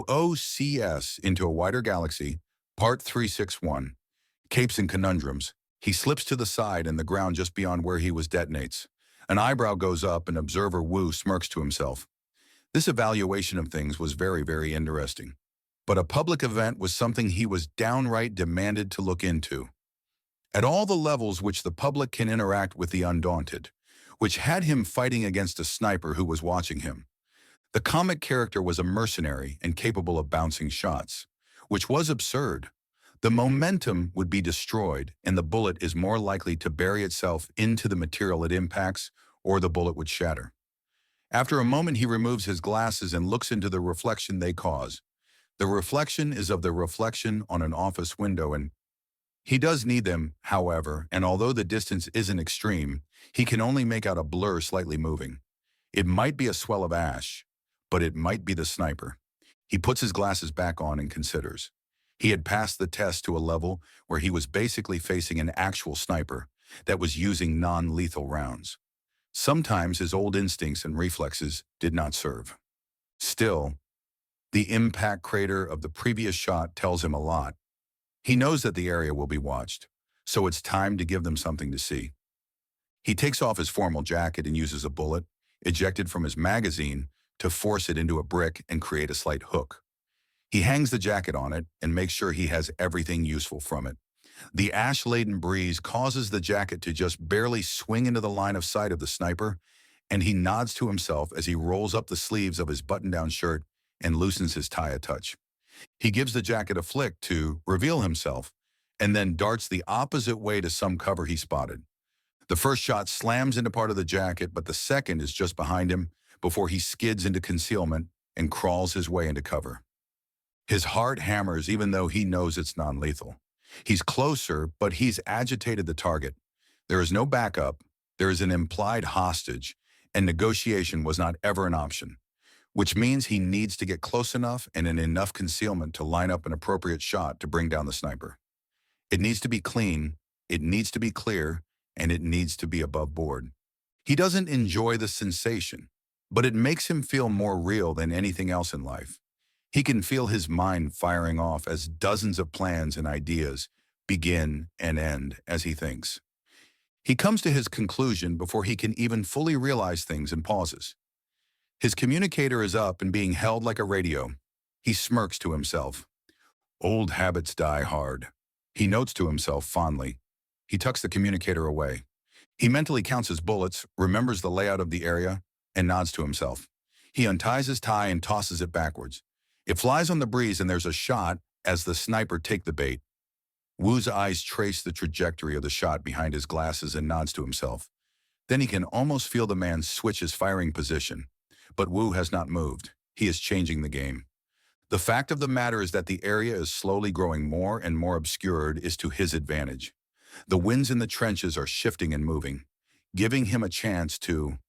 OOCS into a wider galaxy, Part 361. Capes and conundrums. He slips to the side and the ground just beyond where he was detonates. An eyebrow goes up and observer Wu smirks to himself. This evaluation of things was very, very interesting. But a public event was something he was downright demanded to look into. At all the levels which the public can interact with the undaunted, which had him fighting against a sniper who was watching him. The comic character was a mercenary and capable of bouncing shots, which was absurd. The momentum would be destroyed, and the bullet is more likely to bury itself into the material it impacts, or the bullet would shatter. After a moment, he removes his glasses and looks into the reflection they cause. The reflection is of the reflection on an office window, and he does need them, however, and although the distance isn't extreme, he can only make out a blur slightly moving. It might be a swell of ash, but it might be the sniper. He puts his glasses back on and considers. He had passed the test to a level where he was basically facing an actual sniper that was using non-lethal rounds. Sometimes his old instincts and reflexes did not serve. Still, the impact crater of the previous shot tells him a lot. He knows that the area will be watched, so it's time to give them something to see. He takes off his formal jacket and uses a bullet, ejected from his magazine, to force it into a brick and create a slight hook. He hangs the jacket on it and makes sure he has everything useful from it. The ash-laden breeze causes the jacket to just barely swing into the line of sight of the sniper, and he nods to himself as he rolls up the sleeves of his button-down shirt and loosens his tie a touch. He gives the jacket a flick to reveal himself, and then darts the opposite way to some cover he spotted. The first shot slams into part of the jacket, but the second is just behind him before he skids into concealment and crawls his way into cover. His heart hammers even though he knows it's non-lethal. He's closer, but he's agitated the target. There is no backup, there is an implied hostage, and negotiation was not ever an option, which means he needs to get close enough and in enough concealment to line up an appropriate shot to bring down the sniper. It needs to be clean, it needs to be clear, and it needs to be above board. He doesn't enjoy the sensation, but it makes him feel more real than anything else in life. He can feel his mind firing off as dozens of plans and ideas begin and end as he thinks. He comes to his conclusion before he can even fully realize things and pauses. His communicator is up and being held like a radio. He smirks to himself. Old habits die hard. He notes to himself fondly. He tucks the communicator away. He mentally counts his bullets, remembers the layout of the area, and nods to himself. He unties his tie and tosses it backwards. It flies on the breeze and there's a shot as the sniper take the bait. Wu's eyes trace the trajectory of the shot behind his glasses and nods to himself. Then he can almost feel the man switch his firing position. But Wu has not moved. He is changing the game. The fact of the matter is that the area is slowly growing more and more obscured is to his advantage. The winds in the trenches are shifting and moving, giving him a chance to...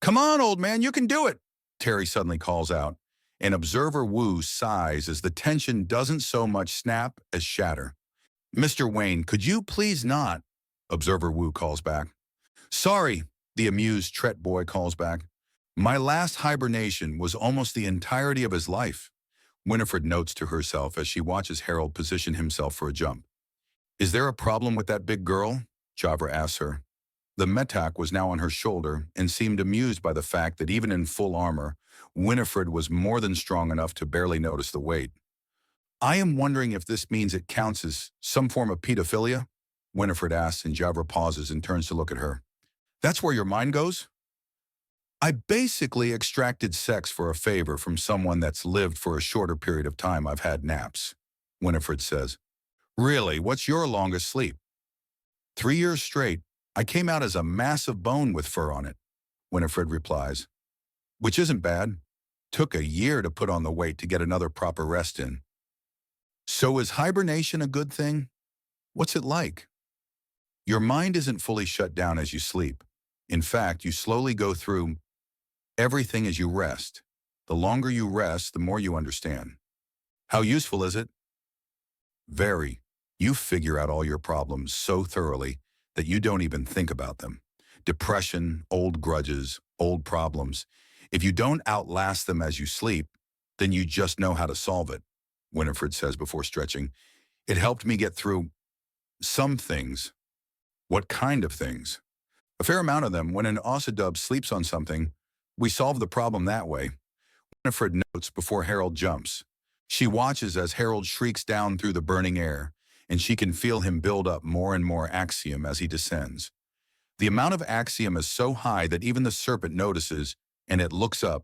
Come on, old man, you can do it, Terry suddenly calls out. And observer Wu sighs as the tension doesn't so much snap as shatter. Mr. Wayne, could you please not? Observer Wu calls back. Sorry, the amused Tret boy calls back. My last hibernation was almost the entirety of his life, Winifred notes to herself as she watches Harold position himself for a jump. Is there a problem with that big girl? Javra asks her. The metak was now on her shoulder and seemed amused by the fact that even in full armor, Winifred was more than strong enough to barely notice the weight. I am wondering if this means it counts as some form of pedophilia? Winifred asks, and Javra pauses and turns to look at her. That's where your mind goes? I basically extracted sex for a favor from someone that's lived for a shorter period of time. I've had naps, Winifred says. Really, what's your longest sleep? 3 years straight. I came out as a massive bone with fur on it, Winifred replies. Which isn't bad. Took a year to put on the weight to get another proper rest in. So is hibernation a good thing? What's it like? Your mind isn't fully shut down as you sleep. In fact, you slowly go through everything as you rest. The longer you rest, the more you understand. How useful is it? Very. You figure out all your problems so thoroughly that you don't even think about them. Depression, old grudges, old problems. If you don't outlast them as you sleep, Then you just know how to solve it, Winifred says before stretching. It helped me get through some things. What kind of things? A fair amount of them. When an Ossadub sleeps on something, we solve the problem that way. Winifred notes before Harold jumps. She watches as Harold shrieks down through the burning air, and she can feel him build up more and more axiom as he descends. The amount of axiom is so high that even the serpent notices, and it looks up,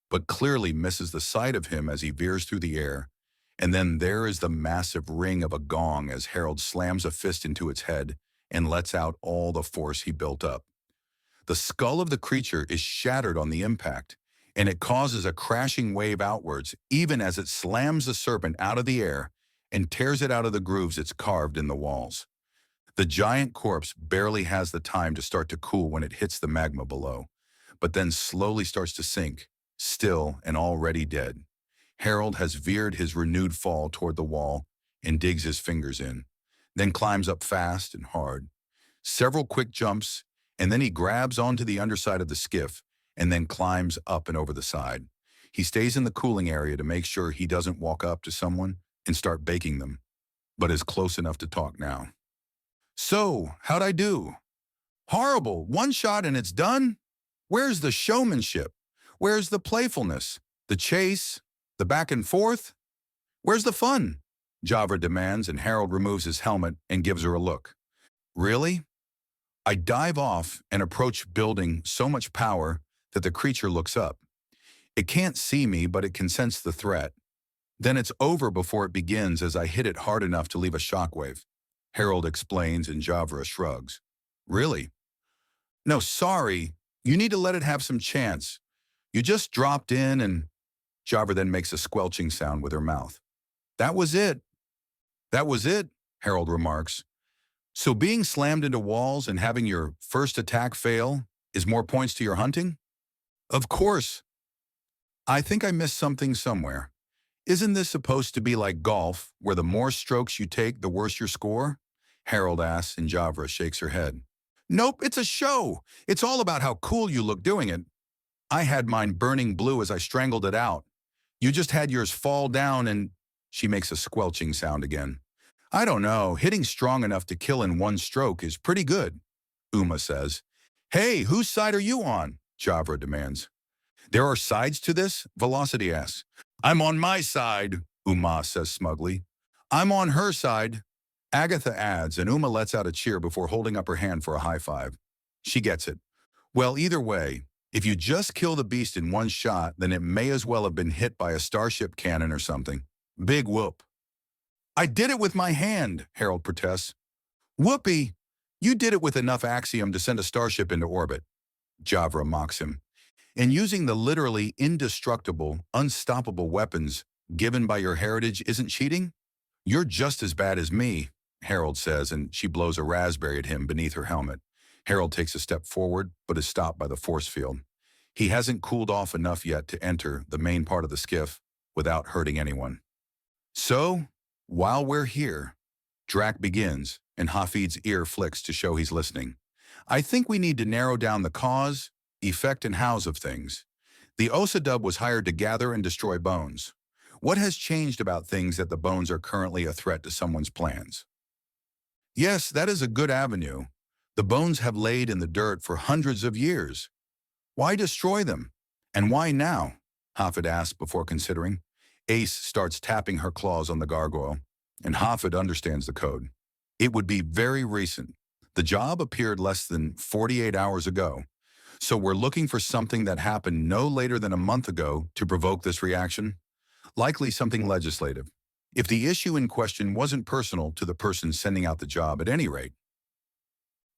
but clearly misses the sight of him as he veers through the air. And then there is the massive ring of a gong as Harold slams a fist into its head and lets out all the force he built up. The skull of the creature is shattered on the impact, and it causes a crashing wave outwards even as it slams the serpent out of the air and tears it out of the grooves it's carved in the walls. The giant corpse barely has the time to start to cool when it hits the magma below, but then slowly starts to sink, still and already dead. Harold has veered his renewed fall toward the wall and digs his fingers in, then climbs up fast and hard. Several quick jumps, and then he grabs onto the underside of the skiff and then climbs up and over the side. He stays in the cooling area to make sure he doesn't walk up to someone and start baking them, but is close enough to talk now. "So, how'd I do?" "Horrible. One shot and it's done? Where's the showmanship? Where's the playfulness? The chase? The back and forth? Where's the fun?" Ch.Ch.361 demands, and Harold removes his helmet and gives her a look. "Really?" I dive off and approach building so much power that the creature looks up. It can't see me, but it can sense the threat. Then it's over before it begins as I hit it hard enough to leave a shockwave. Harold explains and Ch.Ch.361 shrugs. "Really?" "No, sorry. You need to let it have some chance. You just dropped in and..." Ch.Ch.361 then makes a squelching sound with her mouth. "That was it." "That was it," Harold remarks. "So being slammed into walls and having your first attack fail is more points to your hunting?" "Of course. I think I missed something somewhere. Isn't this supposed to be like golf, where the more strokes you take, the worse your score?" Harold asks, and Ch.Ch.361 shakes her head. "Nope, it's a show. It's all about how cool you look doing it. I had mine burning blue as I strangled it out. You just had yours fall down and..." She makes a squelching sound again. "I don't know, hitting strong enough to kill in one stroke is pretty good," Uma says. "Hey, whose side are you on?" Ch.Ch.361 demands. "There are sides to this?" Velocity asks. "I'm on my side," Uma says smugly. "I'm on her side," Agatha adds, and Uma lets out a cheer before holding up her hand for a high five. She gets it. "Well, either way, if you just kill the beast in one shot, then it may as well have been hit by a starship cannon or something. Big whoop." "I did it with my hand," Harold protests. "Whoopee! You did it with enough axiom to send a starship into orbit," Ch.Ch.361 mocks him. "And using the literally indestructible, unstoppable weapons given by your heritage isn't cheating? You're just as bad as me," Harold says, and she blows a raspberry at him beneath her helmet. Harold takes a step forward, but is stopped by the force field. He hasn't cooled off enough yet to enter the main part of the skiff without hurting anyone. "So, while we're here," Drac begins, and Hafid's ear flicks to show he's listening. "I think we need to narrow down the cause, effect, and hows of things. The Ossadub was hired to gather and destroy bones. What has changed about things that the bones are currently a threat to someone's plans?" "Yes, that is a good avenue. The bones have laid in the dirt for hundreds of years. Why destroy them? And why now?" Hafid asks before considering. Ace starts tapping her claws on the gargoyle, and Hafid understands the code. "It would be very recent. The job appeared less than 48 hours ago. So we're looking for something that happened no later than a month ago to provoke this reaction. Likely something legislative. If the issue in question wasn't personal to the person sending out the job at any rate."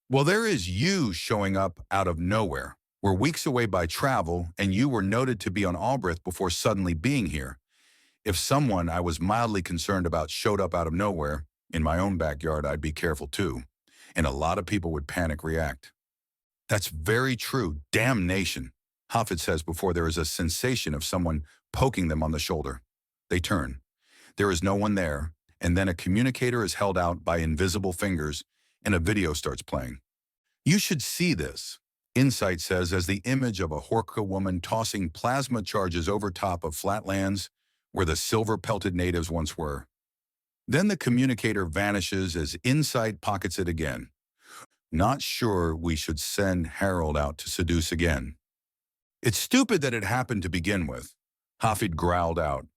"Well, there is you showing up out of nowhere. We're weeks away by travel, and you were noted to be on Albrecht before suddenly being here. If someone I was mildly concerned about showed up out of nowhere, in my own backyard, I'd be careful too. And a lot of people would panic react." "That's very true. Damnation," Hafid says before there is a sensation of someone poking them on the shoulder. They turn. There is no one there, and then a communicator is held out by invisible fingers, and a video starts playing. "You should see this," Insight says as the image of a Horka woman tossing plasma charges over top of flatlands where the silver-pelted natives once were. Then the communicator vanishes as Insight pockets it again. Not sure we should send Harold out to seduce again. It's stupid that it happened to begin with, Hafid growled out.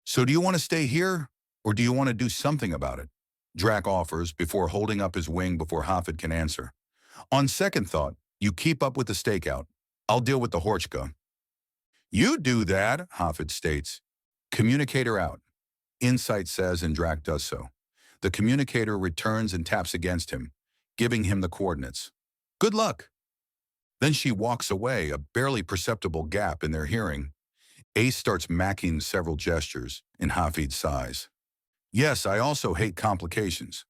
So do you want to stay here, or do you want to do something about it? Drac offers before holding up his wing before Hafid can answer. On second thought, you keep up with the stakeout. I'll deal with the Horchka. You do that, Hafid states. Communicator out. Insight says and Drac does so. The communicator returns and taps against him, giving him the coordinates. Good luck. Then she walks away, a barely perceptible gap in their hearing. Ace starts macking several gestures, and Hafid sighs. Yes, I also hate complications.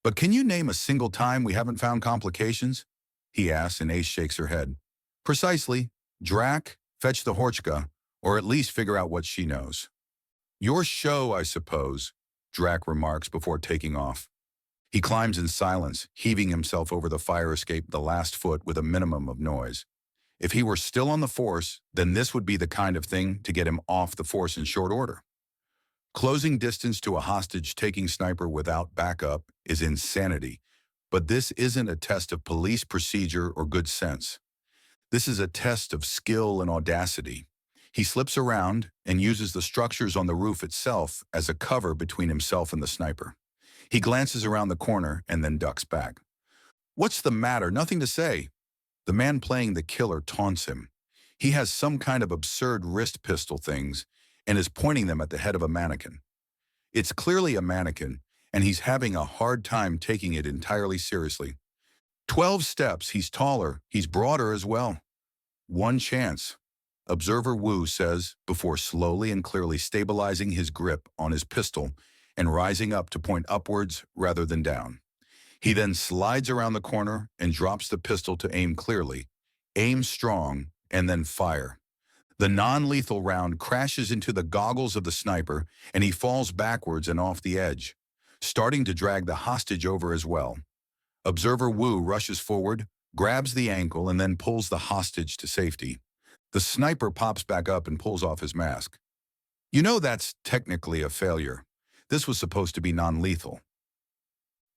But can you name a single time we haven't found complications? He asks, and Ace shakes her head. Precisely. Drac, fetch the Horchka, or at least figure out what she knows. Your show, I suppose, Drac remarks before taking off. He climbs in silence, heaving himself over the fire escape the last foot with a minimum of noise. If he were still on the Force, then this would be the kind of thing to get him off the Force in short order. Closing distance to a hostage-taking sniper without backup is insanity, but this isn't a test of police procedure or good sense. This is a test of skill and audacity. He slips around and uses the structures on the roof itself as a cover between himself and the sniper. He glances around the corner and then ducks back. What's the matter? Nothing to say. The man playing the killer taunts him. He has some kind of absurd wrist pistol things and is pointing them at the head of a mannequin. It's clearly a mannequin, and he's having a hard time taking it entirely seriously. 12 steps, he's taller, he's broader as well. One chance, Observer Wu says before slowly and clearly stabilizing his grip on his pistol and rising up to point upwards rather than down. He then slides around the corner and drops the pistol to aim clearly, aim strong, and then fire. The non-lethal round crashes into the goggles of the sniper, and he falls backwards and off the edge, starting to drag the hostage over as well. Observer Wu rushes forward, grabs the ankle, and then pulls the hostage to safety. The sniper pops back up and pulls off his mask. You know that's technically a failure. This was supposed to be non-lethal.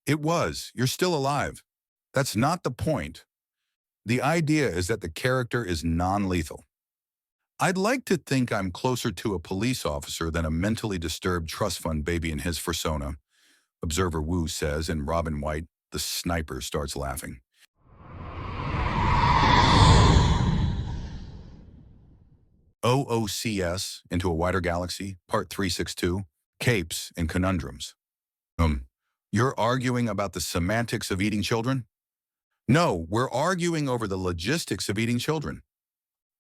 It was. You're still alive. That's not the point. The idea is that the character is non-lethal. I'd like to think I'm closer to a police officer than a mentally disturbed trust fund baby in his persona, Observer Wu says, and Robin White, the sniper, starts laughing. OOCS, Into a Wider Galaxy, Part 362, Capes and Conundrums. You're arguing about the semantics of eating children? No, we're arguing over the logistics of eating children.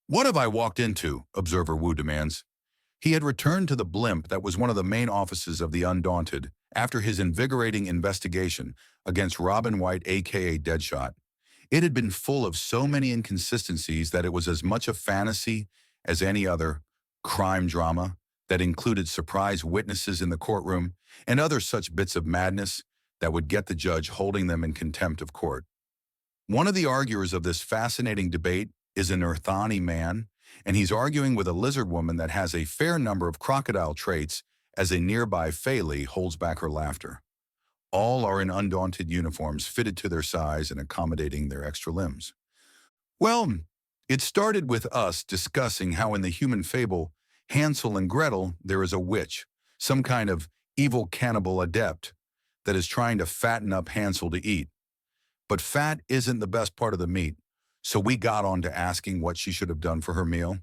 What have I walked into? Observer Wu demands. He had returned to the blimp that was one of the main offices of the Undaunted after his invigorating investigation against Robin White, aka Deadshot. It had been full of so many inconsistencies that it was as much a fantasy as any other crime drama that included surprise witnesses in the courtroom and other such bits of madness that would get the judge holding them in contempt of court. One of the arguers of this fascinating debate is an Earthani man, and he's arguing with a lizard woman that has a fair number of crocodile traits as a nearby Faylee holds back her laughter. All are in undaunted uniforms fitted to their size and accommodating their extra limbs. Well, it started with us discussing how in the human fable Hansel and Gretel there is a witch, some kind of evil cannibal adept, that is trying to fatten up Hansel to eat. But fat isn't the best part of the meat, so we got on to asking what she should have done for her meal.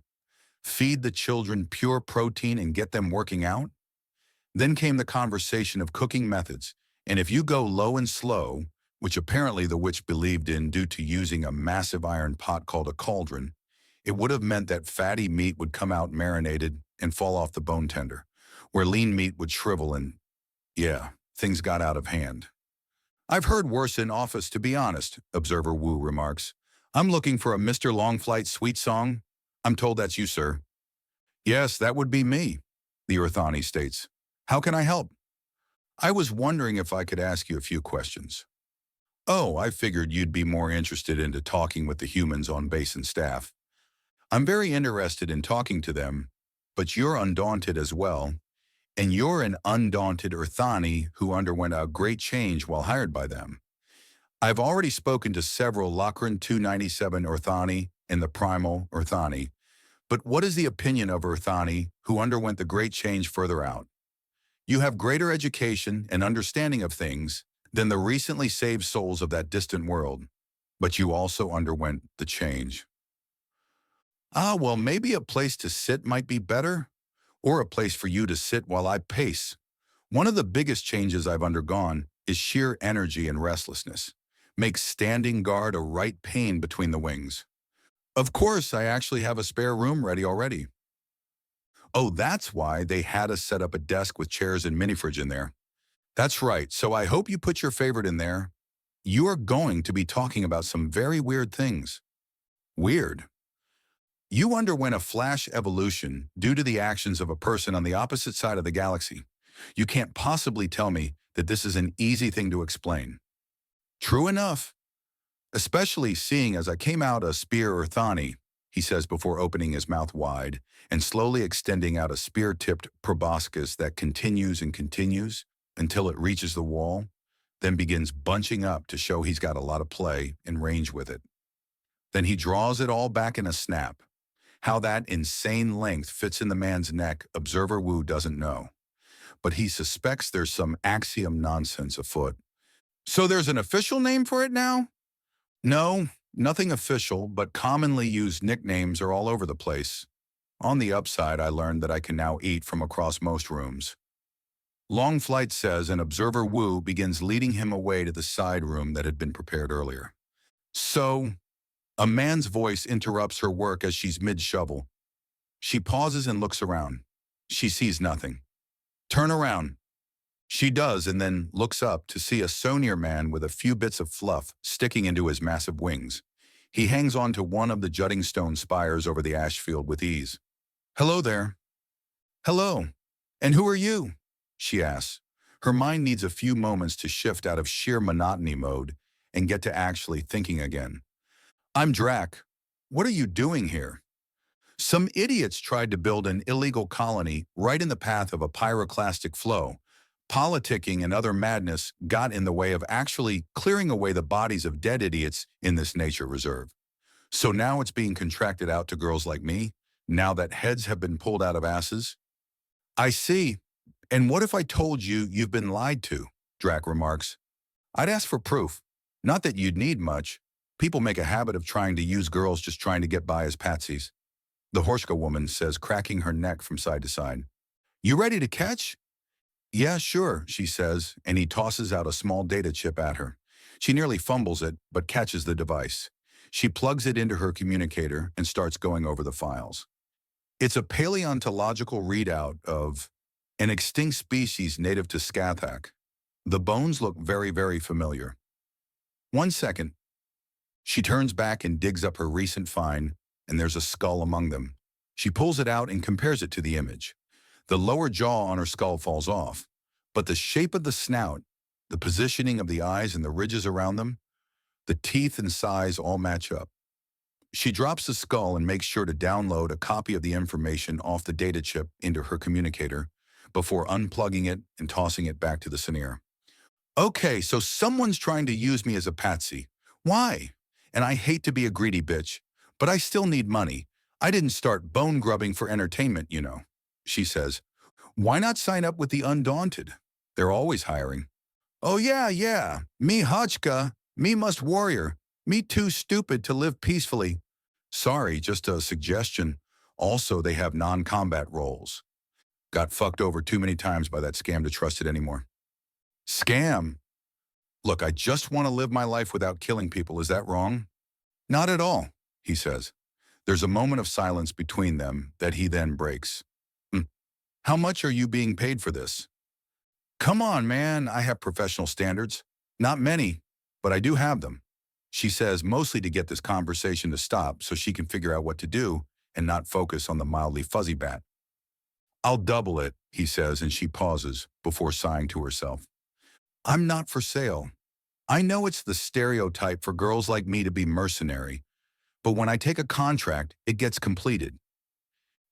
Feed the children pure protein and get them working out? Then came the conversation of cooking methods, and if you go low and slow, which apparently the witch believed in due to using a massive iron pot called a cauldron, it would have meant that fatty meat would come out marinated and fall off the bone tender, where lean meat would shrivel and, yeah, things got out of hand. I've heard worse in office, to be honest, Observer Wu remarks. I'm looking for a Mr. Longflight sweet song. I'm told that's you, sir. Yes, that would be me, the Earthani states. How can I help? I was wondering if I could ask you a few questions. Oh, I figured you'd be more interested into talking with the humans on base and staff. I'm very interested in talking to them, but you're undaunted as well, and you're an undaunted Earthani who underwent a great change while hired by them. I've already spoken to several Lachran 297 Earthani and the Primal Earthani, but what is the opinion of Earthani who underwent the great change further out? You have greater education and understanding of things than the recently saved souls of that distant world, but you also underwent the change. Ah, well, maybe a place to sit might be better, or a place for you to sit while I pace. One of the biggest changes I've undergone is sheer energy and restlessness. Makes standing guard a right pain between the wings. Of course, I actually have a spare room ready already. Oh, that's why they had us set up a desk with chairs and mini fridge in there. That's right, so I hope you put your favorite in there. You are going to be talking about some very weird things. Weird. You underwent a flash evolution due to the actions of a person on the opposite side of the galaxy. You can't possibly tell me that this is an easy thing to explain. True enough, especially seeing as I came out a spear Earthani, he says before opening his mouth wide and slowly extending out a spear-tipped proboscis that continues and continues until it reaches the wall, then begins bunching up to show he's got a lot of play and range with it. Then he draws it all back in a snap. How that insane length fits in the man's neck, Observer Wu doesn't know. But he suspects there's some axiom nonsense afoot. So there's an official name for it now? No, nothing official, but commonly used nicknames are all over the place. On the upside, I learned that I can now eat from across most rooms. Long Flight says, and Observer Wu begins leading him away to the side room that had been prepared earlier. So, a man's voice interrupts her work as she's mid-shovel. She pauses and looks around. She sees nothing. Turn around. She does and then looks up to see a Sonier man with a few bits of fluff sticking into his massive wings. He hangs on to one of the jutting stone spires over the ash field with ease. Hello there. Hello. And who are you? She asks. Her mind needs a few moments to shift out of sheer monotony mode and get to actually thinking again. I'm Drac. What are you doing here? Some idiots tried to build an illegal colony right in the path of a pyroclastic flow. Politicking and other madness got in the way of actually clearing away the bodies of dead idiots in this nature reserve. So now it's being contracted out to girls like me, now that heads have been pulled out of asses. I see. And what if I told you you've been lied to? Drac remarks. I'd ask for proof. Not that you'd need much. People make a habit of trying to use girls just trying to get by as patsies. The Horshka woman says, cracking her neck from side to side. You ready to catch? Yeah, sure, she says, and he tosses out a small data chip at her. She nearly fumbles it, but catches the device. She plugs it into her communicator and starts going over the files. It's a paleontological readout of an extinct species native to Skathak. The bones look very, very familiar. 1 second. She turns back and digs up her recent find, and there's a skull among them. She pulls it out and compares it to the image. The lower jaw on her skull falls off, but the shape of the snout, the positioning of the eyes and the ridges around them, the teeth and size all match up. She drops the skull and makes sure to download a copy of the information off the data chip into her communicator before unplugging it and tossing it back to the Sneer. Okay, so someone's trying to use me as a patsy. Why? And I hate to be a greedy bitch, but I still need money. I didn't start bone grubbing for entertainment, you know. She says, why not sign up with the Undaunted? They're always hiring. Oh yeah, me Hachka, me must warrior, me too stupid to live peacefully. Sorry, just a suggestion. Also, they have non-combat roles. Got fucked over too many times by that scam to trust it anymore. Scam? Look, I just want to live my life without killing people. Is that wrong? Not at all, he says. There's a moment of silence between them that he then breaks. How much are you being paid for this? Come on, man, I have professional standards. Not many, but I do have them. She says, mostly to get this conversation to stop so she can figure out what to do and not focus on the mildly fuzzy bat. I'll double it, he says, and she pauses before sighing to herself. I'm not for sale. I know it's the stereotype for girls like me to be mercenary, but when I take a contract, it gets completed.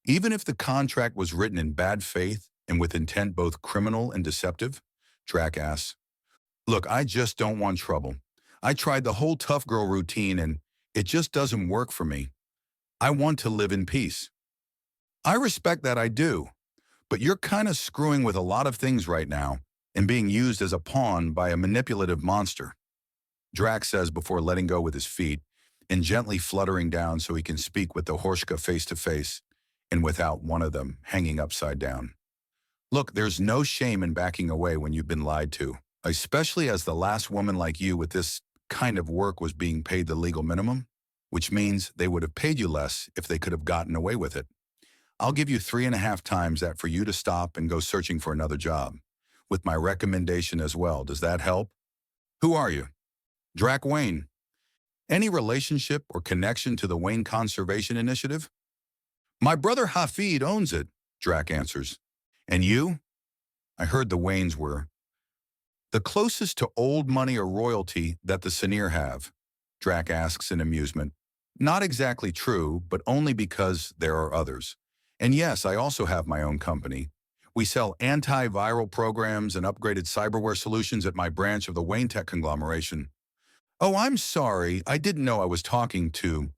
Even if the contract was written in bad faith and with intent both criminal and deceptive? Drac asks. Look, I just don't want trouble. I tried the whole tough girl routine and it just doesn't work for me. I want to live in peace. I respect that, I do. But you're kind of screwing with a lot of things right now and being used as a pawn by a manipulative monster. Drac says before letting go with his feet and gently fluttering down so he can speak with the Horshka face to face and without one of them hanging upside down. Look, there's no shame in backing away when you've been lied to, especially as the last woman like you with this kind of work was being paid the legal minimum, which means they would have paid you less if they could have gotten away with it. I'll give you 3.5 times that for you to stop and go searching for another job, with my recommendation as well. Does that help? Who are you? Drac Wayne. Any relationship or connection to the Wayne Conservation Initiative? My brother Hafid owns it, Drac answers. And you? I heard the Waynes were the closest to old money or royalty that the Senir have, Drac asks in amusement. Not exactly true, but only because there are others. And yes, I also have my own company. We sell antiviral programs and upgraded cyberware solutions at my branch of the Wayne Tech conglomeration. Oh, I'm sorry. I didn't know I was talking to.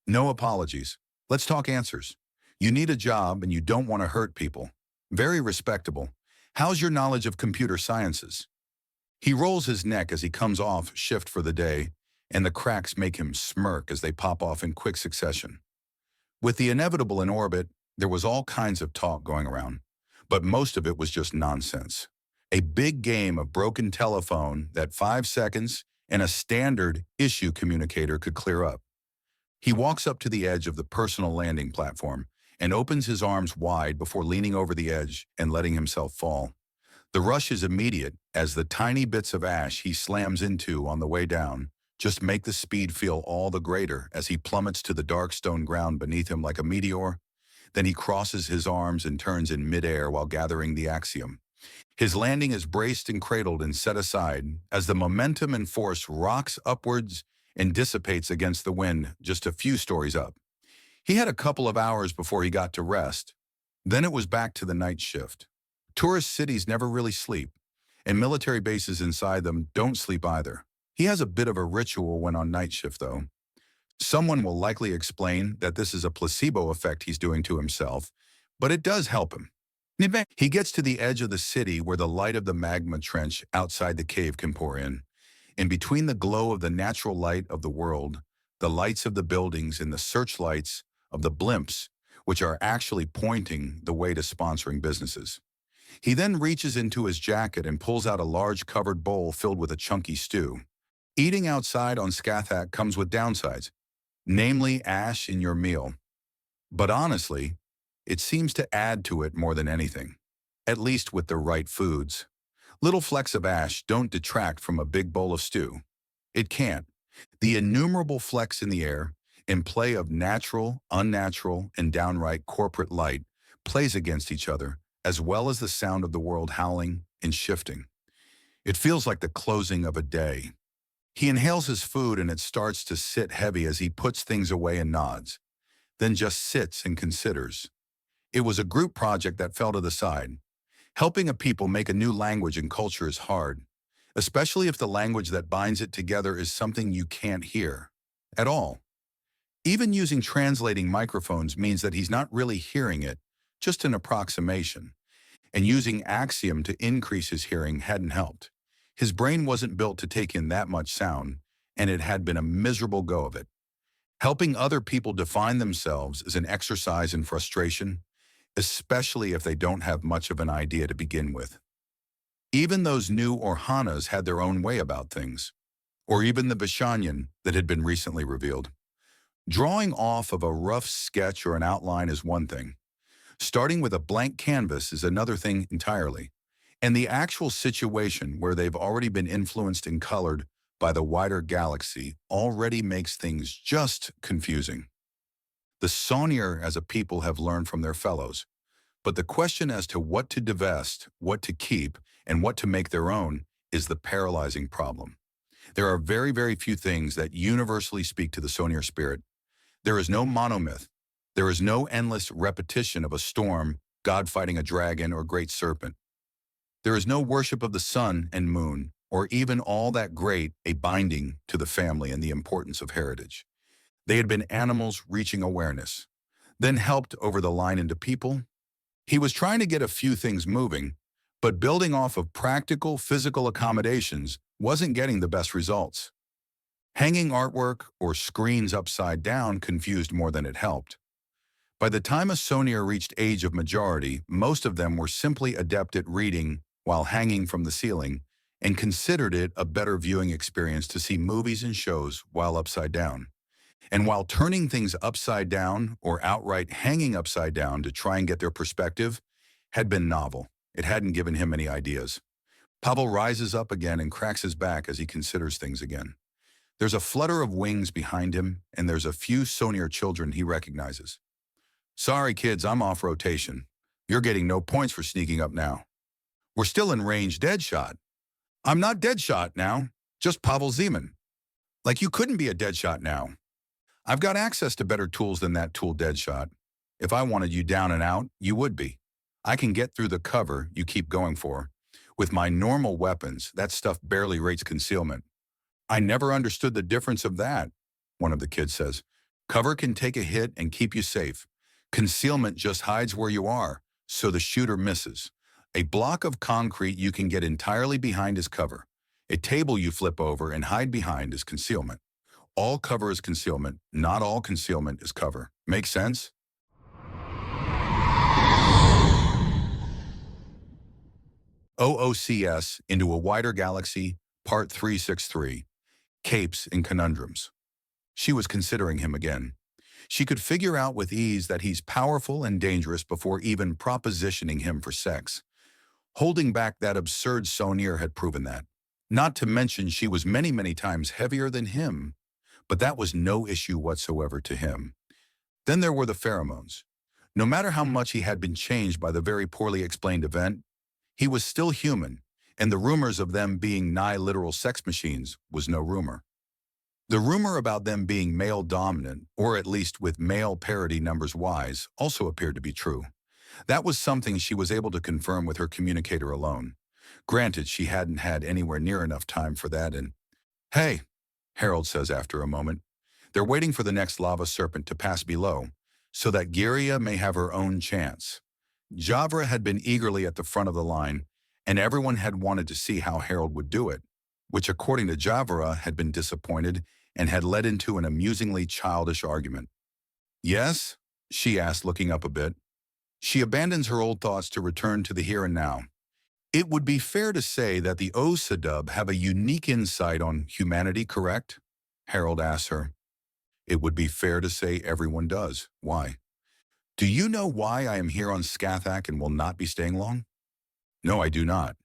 No apologies. Let's talk answers. You need a job and you don't want to hurt people. Very respectable. How's your knowledge of computer sciences? He rolls his neck as he comes off shift for the day, and the cracks make him smirk as they pop off in quick succession. With the inevitable in orbit, there was all kinds of talk going around, but most of it was just nonsense. A big game of broken telephone that 5 seconds and a standard issue communicator could clear up. He walks up to the edge of the personal landing platform and opens his arms wide before leaning over the edge and letting himself fall. The rush is immediate as the tiny bits of ash he slams into on the way down just make the speed feel all the greater as he plummets to the dark stone ground beneath him like a meteor. Then he crosses his arms and turns in midair while gathering the axiom. His landing is braced and cradled and set aside as the momentum and force rocks upwards and dissipates against the wind just a few stories up. He had a couple of hours before he got to rest. Then it was back to the night shift. Tourist cities never really sleep, and military bases inside them don't sleep either. He has a bit of a ritual when on night shift, though. Someone will likely explain that this is a placebo effect he's doing to himself, but it does help him. He gets to the edge of the city where the light of the magma trench outside the cave can pour in. And between the glow of the natural light of the world, the lights of the buildings and the searchlights of the blimps, which are actually pointing the way to sponsoring businesses. He then reaches into his jacket and pulls out a large covered bowl filled with a chunky stew. Eating outside on Skathak comes with downsides, namely ash in your meal. But honestly, it seems to add to it more than anything, at least with the right foods. Little flecks of ash don't detract from a big bowl of stew. It can't. The innumerable flecks in the air, in play of natural, unnatural, and downright corporate light, plays against each other, as well as the sound of the world howling and shifting. It feels like the closing of a day. He inhales his food and it starts to sit heavy as he puts things away and nods, then just sits and considers. It was a group project that fell to the side. Helping a people make a new language and culture is hard, especially if the language that binds it together is something you can't hear at all. Even using translating microphones means that he's not really hearing it, just an approximation. And using Axiom to increase his hearing hadn't helped. His brain wasn't built to take in that much sound, and it had been a miserable go of it. Helping other people define themselves is an exercise in frustration, especially if they don't have much of an idea to begin with. Even those new Orhanas had their own way about things, or even the Vishanyan that had been recently revealed. Drawing off of a rough sketch or an outline is one thing. Starting with a blank canvas is another thing entirely. And the actual situation where they've already been influenced and colored by the wider galaxy already makes things just confusing. The Saunier as a people have learned from their fellows, but the question as to what to divest, what to keep, and what to make their own is the paralyzing problem. There are very, very few things that universally speak to the Saunier spirit. There is no monomyth, There is no endless repetition of a storm, God fighting a dragon or great serpent. There is no worship of the sun and moon, or even all that great a binding to the family and the importance of heritage. They had been animals reaching awareness, then helped over the line into people. He was trying to get a few things moving, but building off of practical physical accommodations wasn't getting the best results. Hanging artwork or screens upside down confused more than it helped. By the time a Sonier reached age of majority, most of them were simply adept at reading while hanging from the ceiling and considered it a better viewing experience to see movies and shows while upside down. And while turning things upside down or outright hanging upside down to try and get their perspective had been novel, it hadn't given him any ideas. Pavel rises up again and cracks his back as he considers things again. There's a flutter of wings behind him, and there's a few Sonier children he recognizes. Sorry, kids, I'm off rotation. You're getting no points for sneaking up now. We're still in range dead shot. I'm not dead shot now, just Pavel Zeman. Like you couldn't be a dead shot now. I've got access to better tools than that tool dead shot. If I wanted you down and out, you would be. I can get through the cover you keep going for. With my normal weapons, that stuff barely rates concealment. I never understood the difference of that, one of the kids says. Cover can take a hit and keep you safe. Concealment just hides where you are, so the shooter misses. A block of concrete you can get entirely behind is cover. A table you flip over and hide behind is concealment. All cover is concealment, not all concealment is cover. Make sense? OOCS into a wider galaxy, Part 363, Capes and Conundrums. She was considering him again. She could figure out with ease that he's powerful and dangerous before even propositioning him for sex. Holding back that absurd Sonier had proven that. Not to mention she was many, many times heavier than him, but that was no issue whatsoever to him. Then there were the pheromones. No matter how much he had been changed by the very poorly explained event, he was still human, and the rumors of them being nigh literal sex machines was no rumor. The rumor about them being male-dominant, or at least with male parity numbers wise, also appeared to be true. That was something she was able to confirm with her communicator alone. Granted, she hadn't had anywhere near enough time for that, and "Hey," Harold says after a moment, "they're waiting for the next lava serpent to pass below, so that Giria may have her own chance." Javra had been eagerly at the front of the line, and everyone had wanted to see how Harold would do it, which according to Javra had been disappointed and had led into an amusingly childish argument. "Yes?" she asked, looking up a bit. She abandons her old thoughts to return to the here and now. "It would be fair to say that the OOCS have a unique insight on humanity, correct?" Harold asks her. "It would be fair to say everyone does. Why?" "Do you know why I am here on Scathach and will not be staying long?" "No, I do not."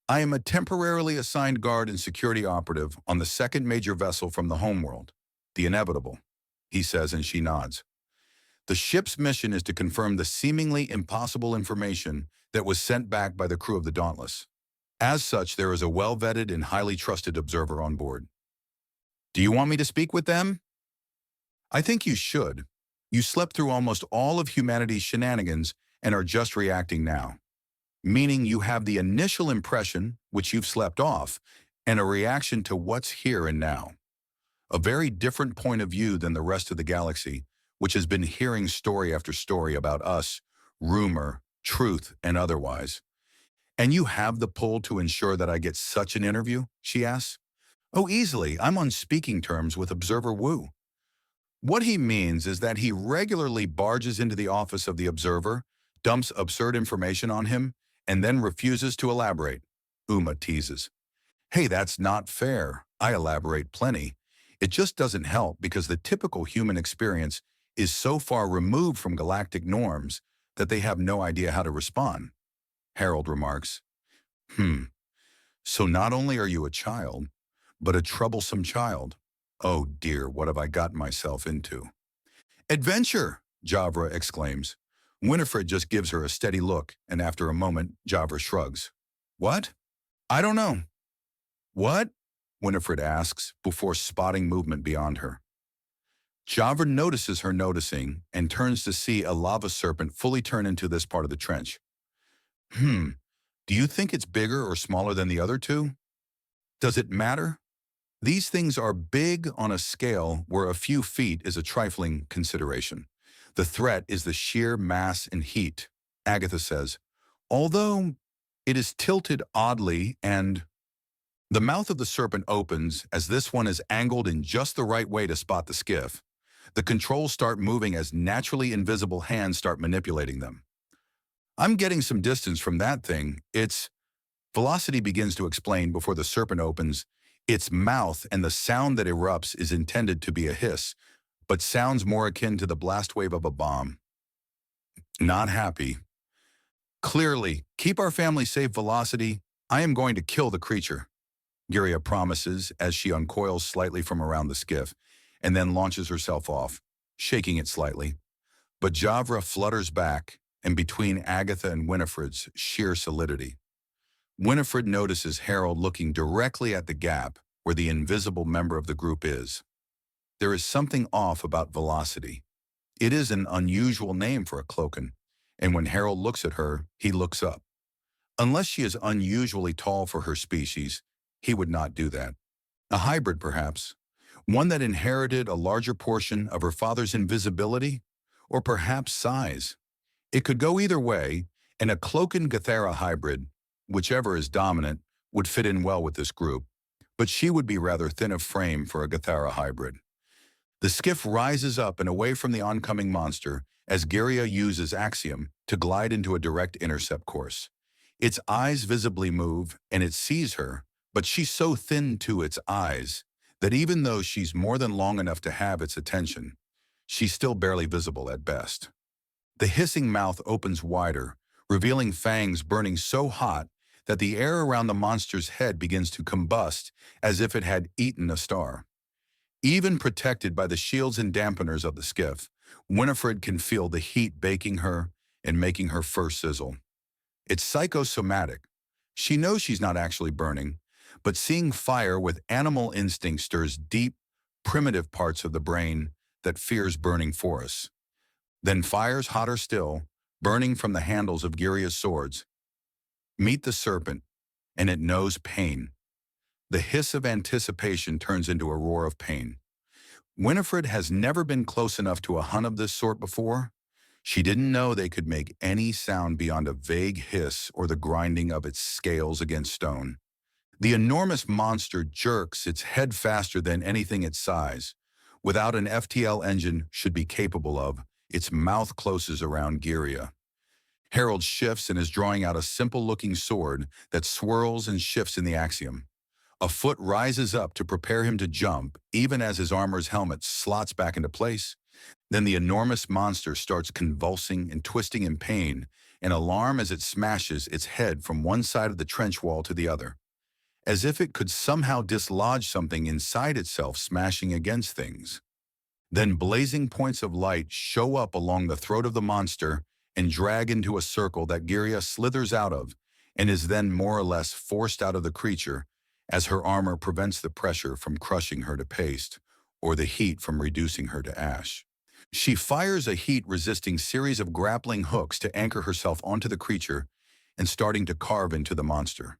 "I am a temporarily assigned guard and security operative on the second major vessel from the homeworld, the Inevitable," he says, and she nods. "The ship's mission is to confirm the seemingly impossible information that was sent back by the crew of the Dauntless. As such, there is a well-vetted and highly trusted observer on board." "Do you want me to speak with them?" "I think you should. You slept through almost all of humanity's shenanigans and are just reacting now. Meaning you have the initial impression, which you've slept off, and a reaction to what's here and now. A very different point of view than the rest of the galaxy, which has been hearing story after story about us, rumor, truth, and otherwise. And you have the pull to ensure that I get such an interview?" she asks. "Oh, easily. I'm on speaking terms with Observer Wu." What he means is that he regularly barges into the office of the Observer, dumps absurd information on him, and then refuses to elaborate. Uma teases. "Hey, that's not fair. I elaborate plenty. It just doesn't help because the typical human experience is so far removed from galactic norms that they have no idea how to respond." Harold remarks. So not only are you a child, but a troublesome child. Oh dear, what have I gotten myself into?" "Adventure!" Javra exclaims. Winifred just gives her a steady look, and after a moment, Javra shrugs. "What?" "I don't know." "What?" Winifred asks, before spotting movement beyond her. Javra notices her noticing and turns to see a lava serpent fully turn into this part of the trench. Do you think it's bigger or smaller than the other two? Does it matter? These things are big on a scale where a few feet is a trifling consideration. The threat is the sheer mass and heat, Agatha says, although it is tilted oddly and the mouth of the serpent opens as this one is angled in just the right way to spot the skiff. The controls start moving as naturally invisible hands start manipulating them. I'm getting some distance from that thing. Its velocity begins to explain before the serpent opens. Its mouth and the sound that erupts is intended to be a hiss, but sounds more akin to the blast wave of a bomb. Not happy. Clearly, keep our family safe, Velocity. I am going to kill the creature, Giria promises as she uncoils slightly from around the skiff and then launches herself off, shaking it slightly. But Javra flutters back, and between Agatha and Winifred's sheer solidity. Winifred notices Harold looking directly at the gap where the invisible member of the group is. There is something off about Velocity. It is an unusual name for a Cloacan, and when Harold looks at her, he looks up. Unless she is unusually tall for her species, he would not do that. A hybrid, perhaps. One that inherited a larger portion of her father's invisibility, or perhaps size. It could go either way, and a Cloacan Gathera hybrid, whichever is dominant, would fit in well with this group, but she would be rather thin of frame for a Gathera hybrid. The skiff rises up and away from the oncoming monster as Giria uses Axiom to glide into a direct intercept course. Its eyes visibly move, and it sees her, but she's so thin to its eyes that even though she's more than long enough to have its attention, she's still barely visible at best. The hissing mouth opens wider, revealing fangs burning so hot that the air around the monster's head begins to combust as if it had eaten a star. Even protected by the shields and dampeners of the skiff, Winifred can feel the heat baking her and making her fur sizzle. It's psychosomatic. She knows she's not actually burning, but seeing fire with animal instinct stirs deep, primitive parts of the brain that fears burning forests. Then fires hotter still, burning from the handles of Giria's swords. Meet the serpent, and it knows pain. The hiss of anticipation turns into a roar of pain. Winifred has never been close enough to a hunt of this sort before. She didn't know they could make any sound beyond a vague hiss or the grinding of its scales against stone. The enormous monster jerks its head faster than anything its size. Without an FTL engine should be capable of, its mouth closes around Giria. Harold shifts and is drawing out a simple-looking sword that swirls and shifts in the Axiom. A foot rises up to prepare him to jump, even as his armor's helmet slots back into place. Then the enormous monster starts convulsing and twisting in pain, an alarm as it smashes its head from one side of the trench wall to the other, as if it could somehow dislodge something inside itself smashing against things. Then blazing points of light show up along the throat of the monster and drag into a circle that Giria slithers out of and is then more or less forced out of the creature as her armor prevents the pressure from crushing her to paste or the heat from reducing her to ash. She fires a heat-resisting series of grappling hooks to anchor herself onto the creature and starting to carve into the monster.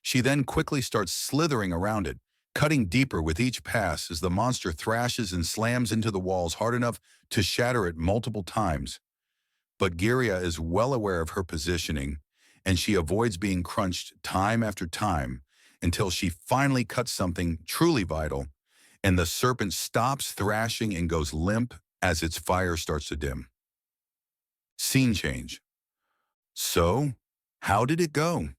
She then quickly starts slithering around it, cutting deeper with each pass as the monster thrashes and slams into the walls hard enough to shatter it multiple times. But Giria is well aware of her positioning, and she avoids being crunched time after time until she finally cuts something truly vital, and the serpent stops thrashing and goes limp as its fire starts to dim. Scene change. So, how did it go?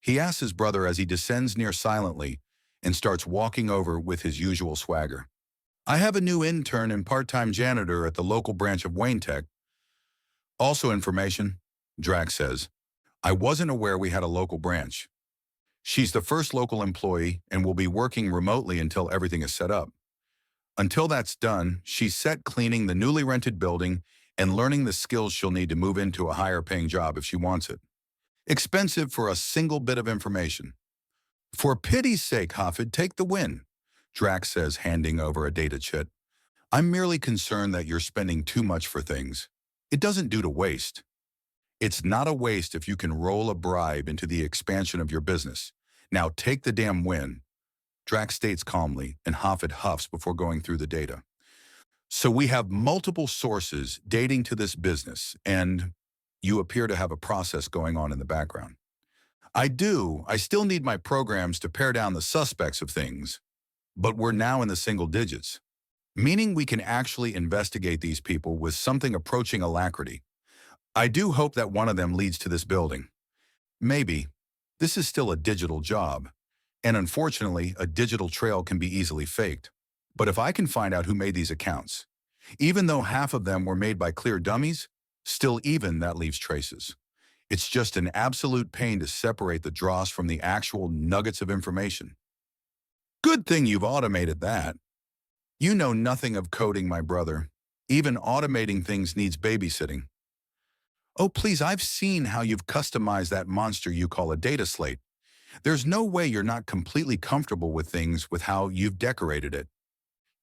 He asks his brother as he descends near silently and starts walking over with his usual swagger. I have a new intern and part-time janitor at the local branch of Wayne Tech. Also information, Drax says. I wasn't aware we had a local branch. She's the first local employee and will be working remotely until everything is set up. Until that's done, she's set cleaning the newly rented building and learning the skills she'll need to move into a higher-paying job if she wants it. Expensive for a single bit of information. For pity's sake, Hafid, take the win, Drax says, handing over a data chit. I'm merely concerned that you're spending too much for things. It doesn't do to waste. It's not a waste if you can roll a bribe into the expansion of your business. Now take the damn win, Drax states calmly, and Hoffit huffs before going through the data. So we have multiple sources dating to this business, and you appear to have a process going on in the background. I do. I still need my programs to pare down the suspects of things, but we're now in the single digits, meaning we can actually investigate these people with something approaching alacrity. I do hope that one of them leads to this building. Maybe. This is still a digital job, and unfortunately, a digital trail can be easily faked. But if I can find out who made these accounts, even though half of them were made by clear dummies, still even that leaves traces. It's just an absolute pain to separate the dross from the actual nuggets of information. Good thing you've automated that. You know nothing of coding, my brother. Even automating things needs babysitting. Oh, please, I've seen how you've customized that monster you call a data slate. There's no way you're not completely comfortable with things with how you've decorated it.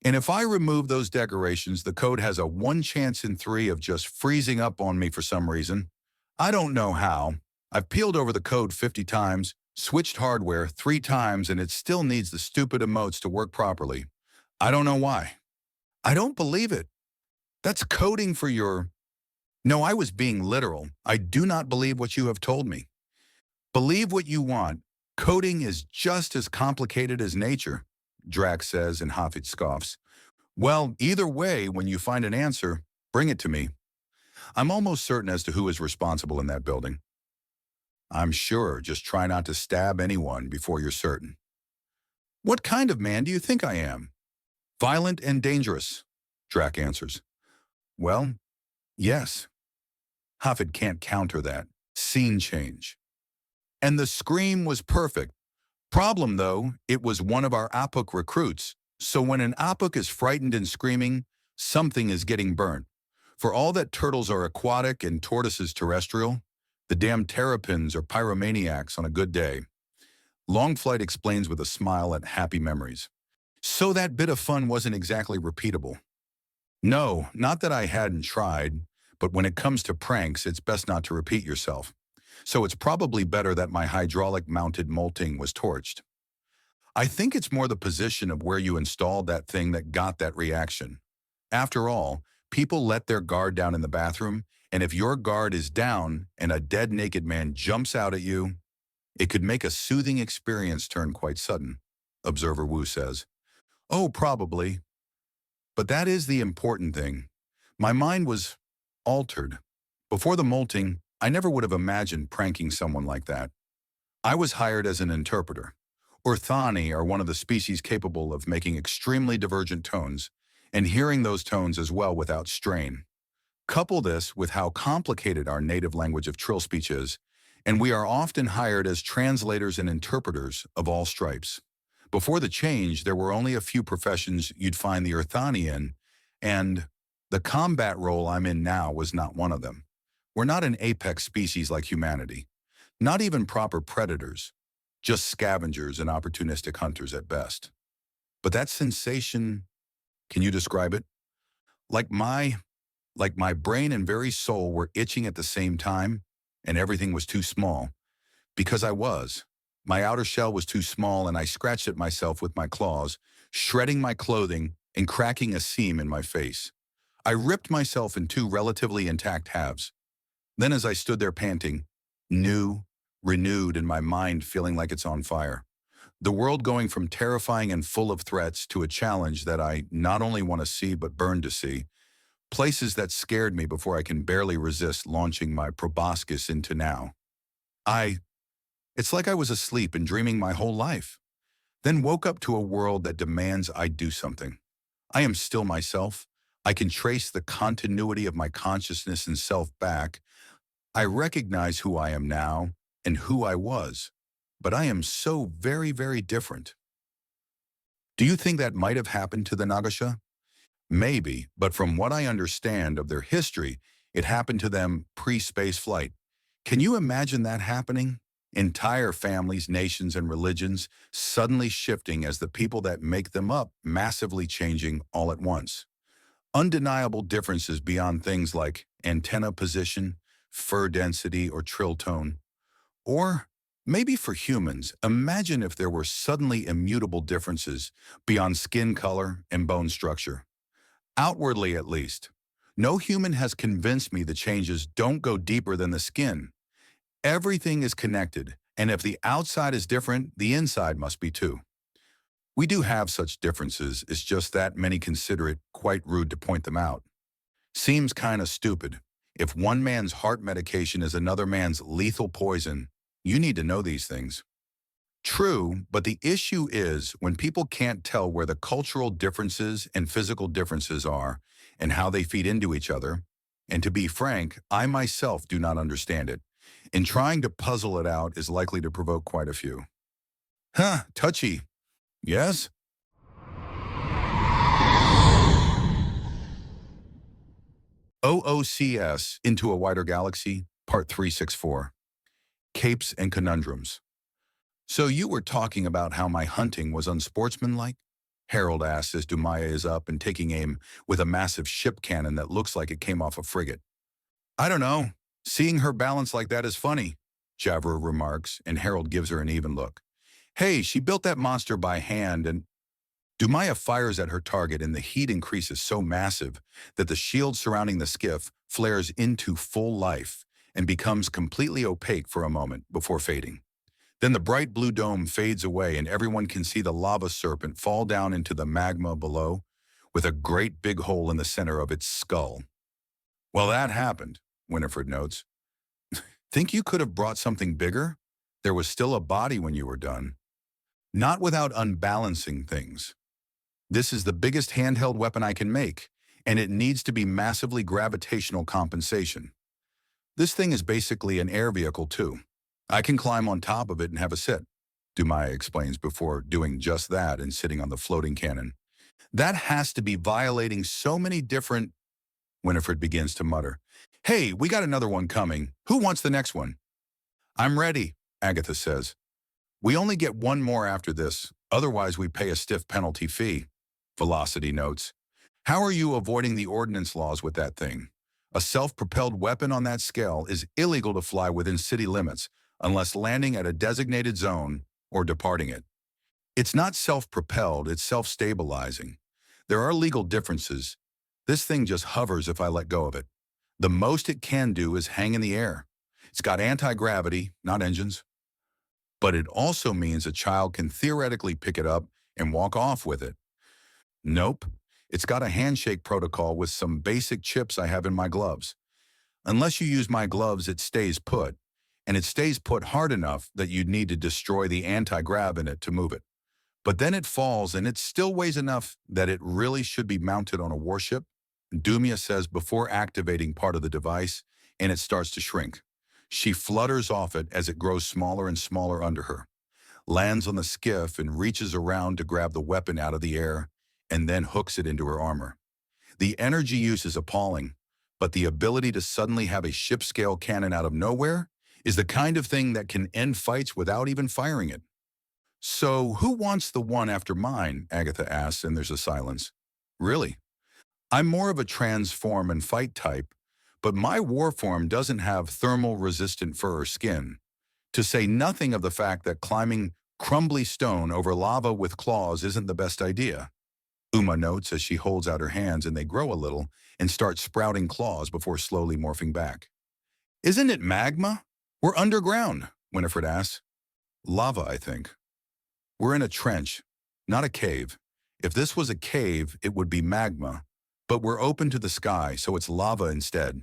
And if I remove those decorations, the code has a 1 chance in 3 of just freezing up on me for some reason. I don't know how. I've peeled over the code 50 times, switched hardware 3 times, and it still needs the stupid emotes to work properly. I don't know why. I don't believe it. That's coding for your... No, I was being literal. I do not believe what you have told me. Believe what you want. Coding is just as complicated as nature, Drax says, and Hoffit scoffs. Well, either way, when you find an answer, bring it to me. I'm almost certain as to who is responsible in that building. I'm sure, just try not to stab anyone before you're certain. What kind of man do you think I am? Violent and dangerous, Drax answers. Well, yes. Hoffit can't counter that. Scene change. And the scream was perfect. Problem though, it was one of our Apuk recruits, so when an Apuk is frightened and screaming, something is getting burnt. For all that turtles are aquatic and tortoises terrestrial, the damn terrapins are pyromaniacs on a good day. Longflight explains with a smile at happy memories. So that bit of fun wasn't exactly repeatable. No, not that I hadn't tried, but when it comes to pranks, it's best not to repeat yourself. So it's probably better that my hydraulic-mounted molting was torched. I think it's more the position of where you installed that thing that got that reaction. After all, people let their guard down in the bathroom, and if your guard is down and a dead naked man jumps out at you, it could make a soothing experience turn quite sudden, Observer Wu says. Oh, probably. But that is the important thing. My mind was altered. Before the molting, I never would have imagined pranking someone like that. I was hired as an interpreter. Orthani are one of the species capable of making extremely divergent tones, and hearing those tones as well without strain. Couple this with how complicated our native language of trill speech is, and we are often hired as translators and interpreters of all stripes. Before the change, there were only a few professions you'd find the Orthani in, and the combat role I'm in now was not one of them. We're not an apex species like humanity, not even proper predators, just scavengers and opportunistic hunters at best. But that sensation, can you describe it? Like my brain and very soul were itching at the same time, and everything was too small. Because I was. My outer shell was too small, and I scratched at myself with my claws, shredding my clothing and cracking a seam in my face. I ripped myself in 2 relatively intact halves. Then as I stood there panting, new, renewed, and my mind feeling like it's on fire. The world going from terrifying and full of threats to a challenge that I not only want to see but burn to see. Places that scared me before I can barely resist launching my proboscis into now. It's like I was asleep and dreaming my whole life. Then woke up to a world that demands I do something. I am still myself. I can trace the continuity of my consciousness and self back. I recognize who I am now and who I was, but I am so very, very different. Do you think that might have happened to the Nagasha? Maybe, but from what I understand of their history, it happened to them pre-space flight. Can you imagine that happening? Entire families, nations, and religions suddenly shifting as the people that make them up massively changing all at once. Undeniable differences beyond things like antenna position, fur density, or trill tone. Or maybe for humans, imagine if there were suddenly immutable differences beyond skin color and bone structure. Outwardly, at least. No human has convinced me the changes don't go deeper than the skin. Everything is connected, and if the outside is different, the inside must be too. We do have such differences, it's just that many consider it quite rude to point them out. Seems kinda stupid. If one man's heart medication is another man's lethal poison, you need to know these things. True, but the issue is when people can't tell where the cultural differences and physical differences are and how they feed into each other. And to be frank, I myself do not understand it. And trying to puzzle it out is likely to provoke quite a few. Huh, touchy. Yes? OOCS, Into a Wider Galaxy, Part 364. Capes and Conundrums. So you were talking about how my hunting was unsportsmanlike? Harold asks as Dumaya is up and taking aim with a massive ship cannon that looks like it came off a frigate. I don't know. Seeing her balance like that is funny, Javra remarks, and Harold gives her an even look. Hey, she built that monster by hand and Dumaya fires at her target and the heat increases so massive that the shield surrounding the skiff flares into full life and becomes completely opaque for a moment before fading. Then the bright blue dome fades away and everyone can see the lava serpent fall down into the magma below with a great big hole in the center of its skull. Well, that happened, Winifred notes. Think you could have brought something bigger? There was still a body when you were done. Not without unbalancing things. This is the biggest handheld weapon I can make, and it needs to be massively gravitational compensation. This thing is basically an air vehicle too. I can climb on top of it and have a sit, Dumaya explains before doing just that and sitting on the floating cannon. That has to be violating so many different... Winifred begins to mutter. Hey, we got another one coming. Who wants the next one? I'm ready, Agatha says. We only get one more after this, otherwise we pay a stiff penalty fee, Velocity notes. How are you avoiding the ordnance laws with that thing? A self-propelled weapon on that scale is illegal to fly within city limits unless landing at a designated zone or departing it. It's not self-propelled, it's self-stabilizing. There are legal differences. This thing just hovers if I let go of it. The most it can do is hang in the air. It's got anti-gravity, not engines. But it also means a child can theoretically pick it up and walk off with it. Nope. It's got a handshake protocol with some basic chips I have in my gloves. Unless you use my gloves, it stays put. And it stays put hard enough that you'd need to destroy the anti-grav in it to move it. But then it falls and it still weighs enough that it really should be mounted on a warship, Dumia says before activating part of the device, and it starts to shrink. She flutters off it as it grows smaller and smaller under her, lands on the skiff and reaches around to grab the weapon out of the air, and then hooks it into her armor. The energy use is appalling, but the ability to suddenly have a ship-scale cannon out of nowhere is the kind of thing that can end fights without even firing it. So who wants the one after mine? Agatha asks, and there's a silence. Really? I'm more of a transform and fight type, but my war form doesn't have thermal-resistant fur or skin, to say nothing of the fact that climbing crumbly stone over lava with claws isn't the best idea. Uma notes as she holds out her hands and they grow a little and start sprouting claws before slowly morphing back. Isn't it magma? We're underground, Winifred asks. Lava, I think. We're in a trench, not a cave. If this was a cave, it would be magma. But we're open to the sky, so it's lava instead,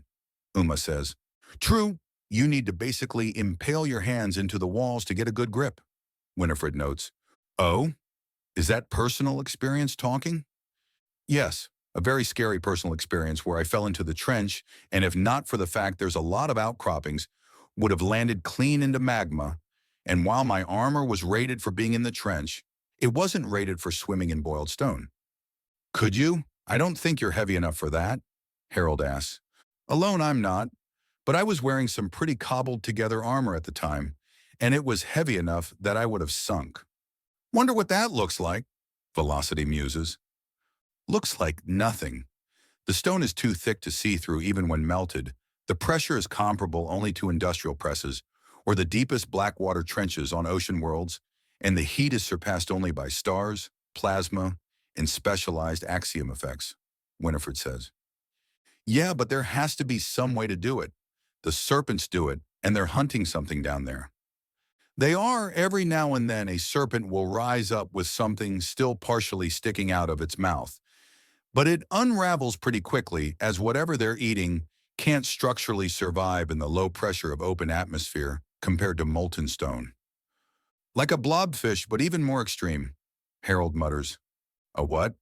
Uma says. True, you need to basically impale your hands into the walls to get a good grip, Winifred notes. Oh? Is that personal experience talking? Yes, a very scary personal experience where I fell into the trench, and if not for the fact there's a lot of outcroppings, would have landed clean into magma, and while my armor was rated for being in the trench, it wasn't rated for swimming in boiled stone. Could you? I don't think you're heavy enough for that, Harold asks. Alone I'm not, but I was wearing some pretty cobbled-together armor at the time, and it was heavy enough that I would have sunk. Wonder what that looks like, Velocity muses. Looks like nothing. The stone is too thick to see through even when melted. The pressure is comparable only to industrial presses or the deepest blackwater trenches on ocean worlds, and the heat is surpassed only by stars, plasma, and specialized axiom effects, Winifred says. Yeah, but there has to be some way to do it. The serpents do it, and they're hunting something down there. They are. Every now and then a serpent will rise up with something still partially sticking out of its mouth. But it unravels pretty quickly, as whatever they're eating can't structurally survive in the low pressure of open atmosphere compared to molten stone. Like a blobfish, but even more extreme, Harold mutters. A what?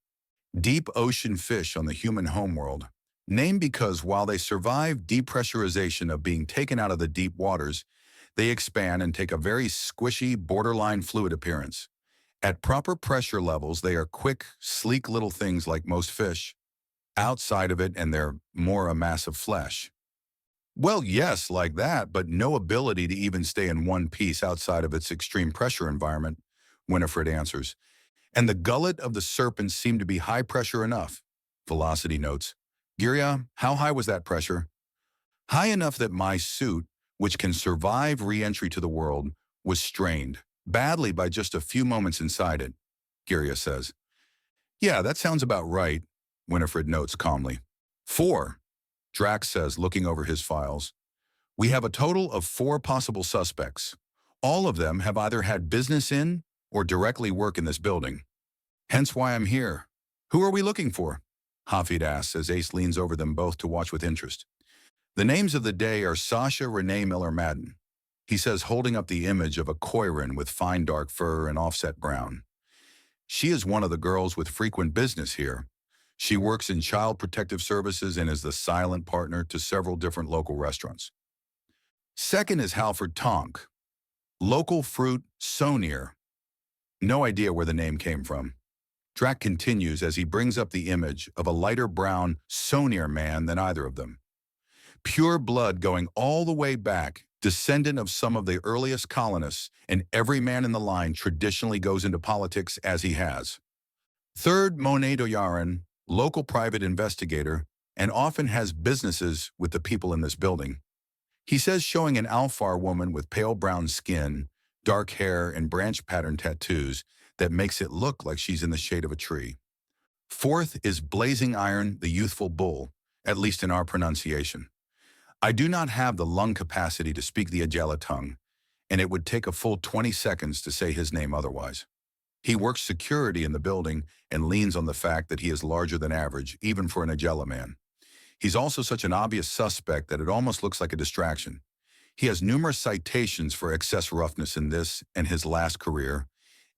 Deep ocean fish on the human homeworld. Named because while they survive depressurization of being taken out of the deep waters, they expand and take a very squishy, borderline fluid appearance. At proper pressure levels, they are quick, sleek little things like most fish. Outside of it, and they're more a mass of flesh. Well, yes, like that, but no ability to even stay in one piece outside of its extreme pressure environment, Winifred answers. And the gullet of the serpent seemed to be high pressure enough. Velocity notes. Girya, how high was that pressure? High enough that my suit, which can survive re-entry to the world, was strained, badly by just a few moments inside it, Girya says. Yeah, that sounds about right, Winifred notes calmly. 4, Drax says, looking over his files. We have a total of 4 possible suspects. All of them have either had business in or directly work in this building. Hence why I'm here. Who are we looking for? Hafid asks as Ace leans over them both to watch with interest. The names of the day are Sasha Renee Miller-Madden. He says, holding up the image of a Koiran with fine dark fur and offset brown. She is one of the girls with frequent business here. She works in child protective services and is the silent partner to several different local restaurants. Second is Halford Tonk. Local fruit, Sonier. No idea where the name came from. Drac continues as he brings up the image of a lighter brown, Sonier man than either of them. Pure blood going all the way back, descendant of some of the earliest colonists, and every man in the line traditionally goes into politics as he has. Third, Monet Doyaran, local private investigator, and often has businesses with the people in this building. He says showing an Alfar woman with pale brown skin, dark hair, and branch pattern tattoos that makes it look like she's in the shade of a tree. Fourth is Blazing Iron, the youthful bull, at least in our pronunciation. I do not have the lung capacity to speak the Ajala tongue, and it would take a full 20 seconds to say his name otherwise. He works security in the building and leans on the fact that he is larger than average, even for an Ajala man. He's also such an obvious suspect that it almost looks like a distraction. He has numerous citations for excess roughness in this and his last career,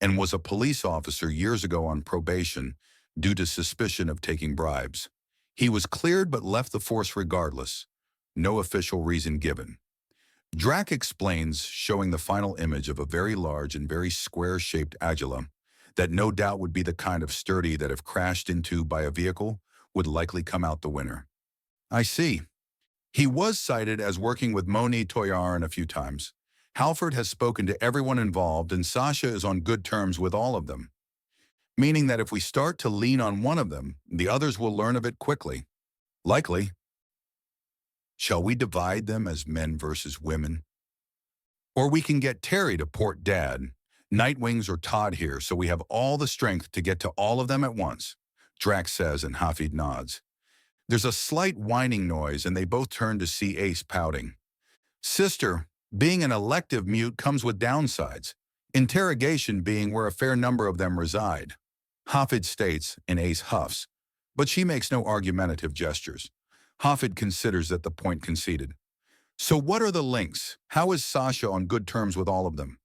and was a police officer years ago on probation due to suspicion of taking bribes. He was cleared but left the force regardless. No official reason given. Drac explains, showing the final image of a very large and very square-shaped Agila, that no doubt would be the kind of sturdy that if crashed into by a vehicle, would likely come out the winner. I see. He was cited as working with Moni Toyaran a few times. Halford has spoken to everyone involved, and Sasha is on good terms with all of them. Meaning that if we start to lean on one of them, the others will learn of it quickly. Likely. Shall we divide them as men versus women? Or we can get Terry to port Dad, Nightwings or Todd here, so we have all the strength to get to all of them at once, Drax says, and Hafid nods. There's a slight whining noise, and they both turn to see Ace pouting. Sister, being an elective mute comes with downsides, interrogation being where a fair number of them reside. Hafid states, and Ace huffs, but she makes no argumentative gestures. Hafid considers that the point conceded. So what are the links? How is Sasha on good terms with all of them?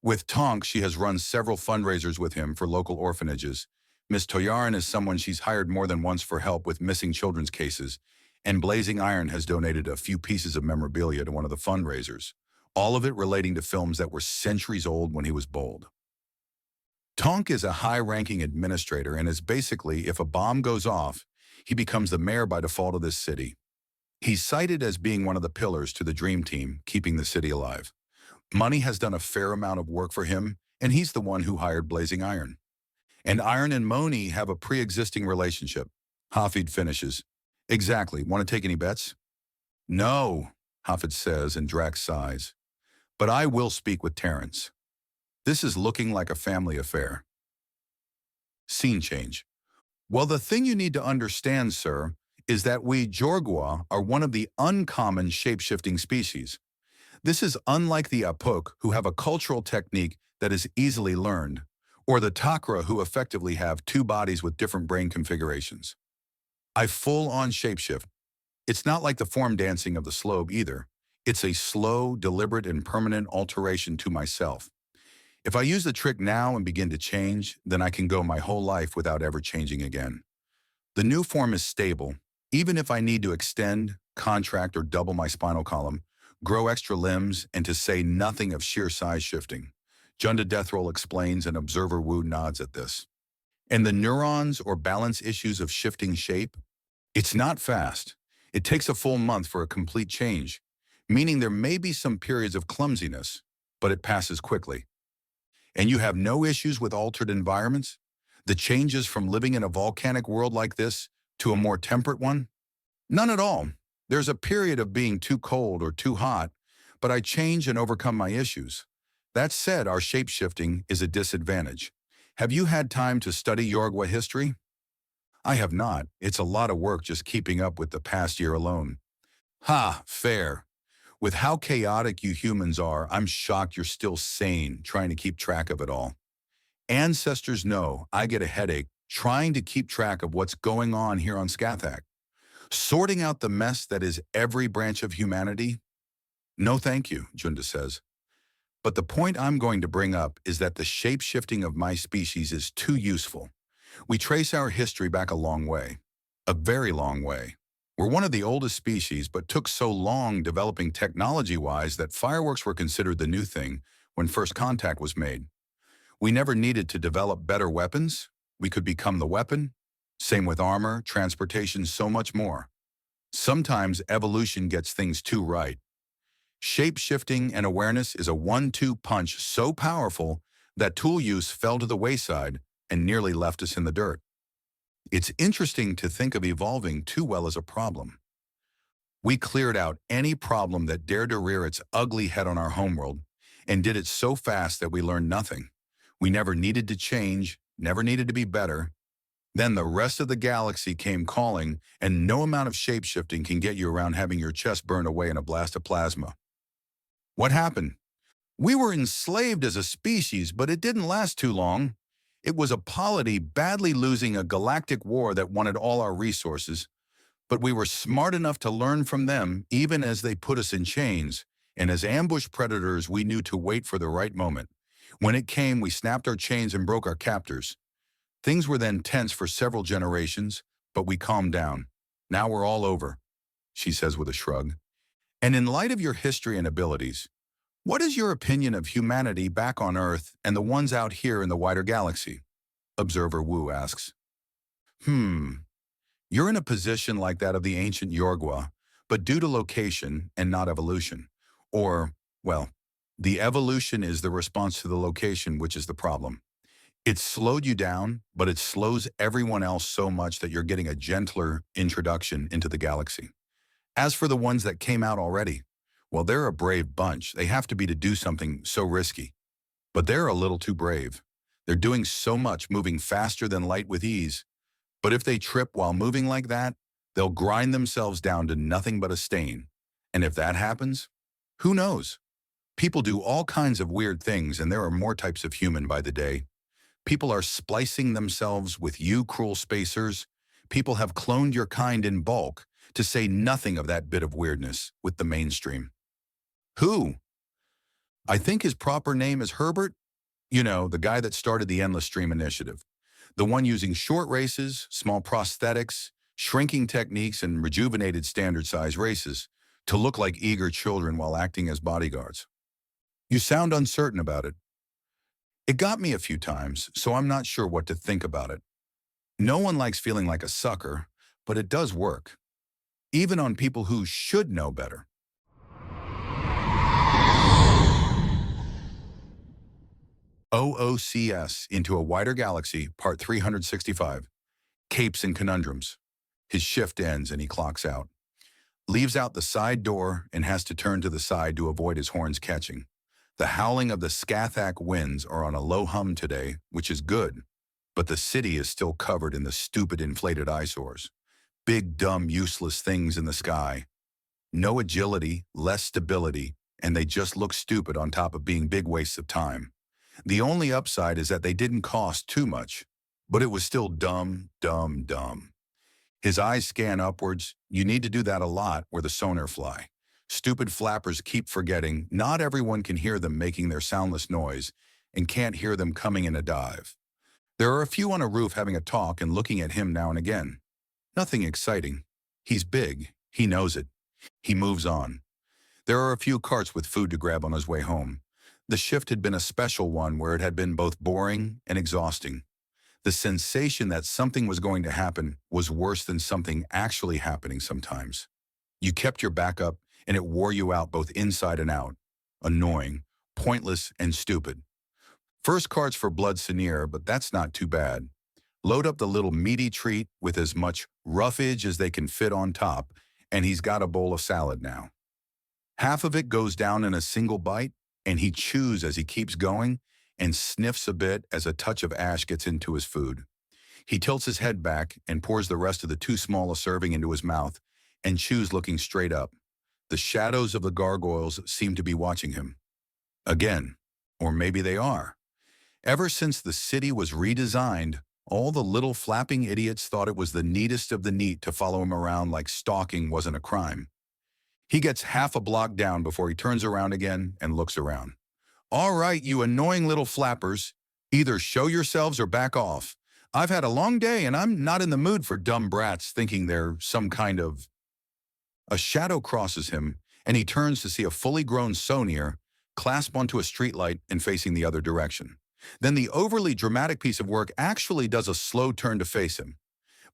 With Tonk, she has run several fundraisers with him for local orphanages. Miss Toyaran is someone she's hired more than once for help with missing children's cases, and Blazing Iron has donated a few pieces of memorabilia to one of the fundraisers, all of it relating to films that were centuries old when he was bold. Tonk is a high-ranking administrator and is basically, if a bomb goes off, he becomes the mayor by default of this city. He's cited as being one of the pillars to the Dream Team, keeping the city alive. Money has done a fair amount of work for him, and he's the one who hired Blazing Iron. And Iron and Moni have a pre-existing relationship. Hafid finishes. Exactly. Want to take any bets? No, Hafid says, and Drax sighs. But I will speak with Terrence. This is looking like a family affair. Scene change. Well, the thing you need to understand, sir, is that we Jorgwa are one of the uncommon shape-shifting species. This is unlike the Apuk, who have a cultural technique that is easily learned, or the Takra, who effectively have two bodies with different brain configurations. I full-on shapeshift. It's not like the form dancing of the slobe either. It's a slow, deliberate, and permanent alteration to myself. If I use the trick now and begin to change, then I can go my whole life without ever changing again. The new form is stable. Even if I need to extend, contract, or double my spinal column, grow extra limbs, and to say nothing of sheer size shifting. Junda Deathroll explains and Observer Wu nods at this. And the neurons or balance issues of shifting shape? It's not fast. It takes a full month for a complete change, meaning there may be some periods of clumsiness, but it passes quickly. And you have no issues with altered environments? The changes from living in a volcanic world like this to a more temperate one? None at all. There's a period of being too cold or too hot, but I change and overcome my issues. That said, our shape-shifting is a disadvantage. Have you had time to study Yorgwa history? I have not. It's a lot of work just keeping up with the past year alone. Ha, fair. With how chaotic you humans are, I'm shocked you're still sane trying to keep track of it all. Ancestors know I get a headache trying to keep track of what's going on here on Scathach. Sorting out the mess that is every branch of humanity? No thank you, Junda says. But the point I'm going to bring up is that the shape-shifting of my species is too useful. We trace our history back a long way. A very long way. We're one of the oldest species, but took so long developing technology-wise that fireworks were considered the new thing when first contact was made. We never needed to develop better weapons. We could become the weapon. Same with armor, transportation, so much more. Sometimes evolution gets things too right. Shape-shifting and awareness is a 1-2 punch so powerful that tool use fell to the wayside and nearly left us in the dirt. It's interesting to think of evolving too well as a problem. We cleared out any problem that dared to rear its ugly head on our homeworld and did it so fast that we learned nothing. We never needed to change, never needed to be better. Then the rest of the galaxy came calling, and no amount of shape-shifting can get you around having your chest burned away in a blast of plasma. What happened? We were enslaved as a species, but it didn't last too long. It was a polity badly losing a galactic war that wanted all our resources, but we were smart enough to learn from them even as they put us in chains, and as ambush predators we knew to wait for the right moment. When it came, we snapped our chains and broke our captors. Things were then tense for several generations, but we calmed down. Now we're all over, she says with a shrug. And in light of your history and abilities, what is your opinion of humanity back on Earth and the ones out here in the wider galaxy? Observer Wu asks. You're in a position like that of the ancient Yorgwa, but due to location and not evolution. Or, well, the evolution is the response to the location, which is the problem. It slowed you down, but it slows everyone else so much that you're getting a gentler introduction into the galaxy. As for the ones that came out already, well, they're a brave bunch. They have to be to do something so risky. But they're a little too brave. They're doing so much, moving faster than light with ease. But if they trip while moving like that, they'll grind themselves down to nothing but a stain. And if that happens, who knows? People do all kinds of weird things, and there are more types of human by the day. People are splicing themselves with you cruel spacers. People have cloned your kind in bulk, to say nothing of that bit of weirdness with the mainstream. Who? I think his proper name is Herbert. You know, the guy that started the Endless Stream Initiative. The one using short races, small prosthetics, shrinking techniques, and rejuvenated standard-size races to look like eager children while acting as bodyguards. You sound uncertain about it. It got me a few times, so I'm not sure what to think about it. No one likes feeling like a sucker, but it does work. Even on people who should know better. OOCS Into a Wider Galaxy, Part 365. Capes and Conundrums. His shift ends and he clocks out. Leaves out the side door and has to turn to the side to avoid his horns catching. The howling of the Scathach winds are on a low hum today, which is good, but the city is still covered in the stupid inflated eyesores. Big, dumb, useless things in the sky. No agility, less stability, and they just look stupid on top of being big wastes of time. The only upside is that they didn't cost too much, but it was still dumb, dumb, dumb. His eyes scan upwards. You need to do that a lot where the sonar fly. Stupid flappers keep forgetting not everyone can hear them making their soundless noise and can't hear them coming in a dive. There are a few on a roof having a talk and looking at him now and again. Nothing exciting. He's big. He knows it. He moves on. There are a few carts with food to grab on his way home. The shift had been a special one where it had been both boring and exhausting. The sensation that something was going to happen was worse than something actually happening sometimes. You kept your back up and it wore you out both inside and out. Annoying, pointless, and stupid. First cart's for blood Senior, but that's not too bad. Load up the little meaty treat with as much roughage as they can fit on top, and he's got a bowl of salad now. Half of it goes down in a single bite, and he chews as he keeps going and sniffs a bit as a touch of ash gets into his food. He tilts his head back and pours the rest of the too small a serving into his mouth and chews looking straight up. The shadows of the gargoyles seem to be watching him. Again, or maybe they are. Ever since the city was redesigned, all the little flapping idiots thought it was the neatest of the neat to follow him around like stalking wasn't a crime. He gets half a block down before he turns around again and looks around. All right, you annoying little flappers, either show yourselves or back off. I've had a long day and I'm not in the mood for dumb brats thinking they're some kind of... A shadow crosses him and he turns to see a fully grown Sonier clasped onto a streetlight and facing the other direction. Then the overly dramatic piece of work actually does a slow turn to face him.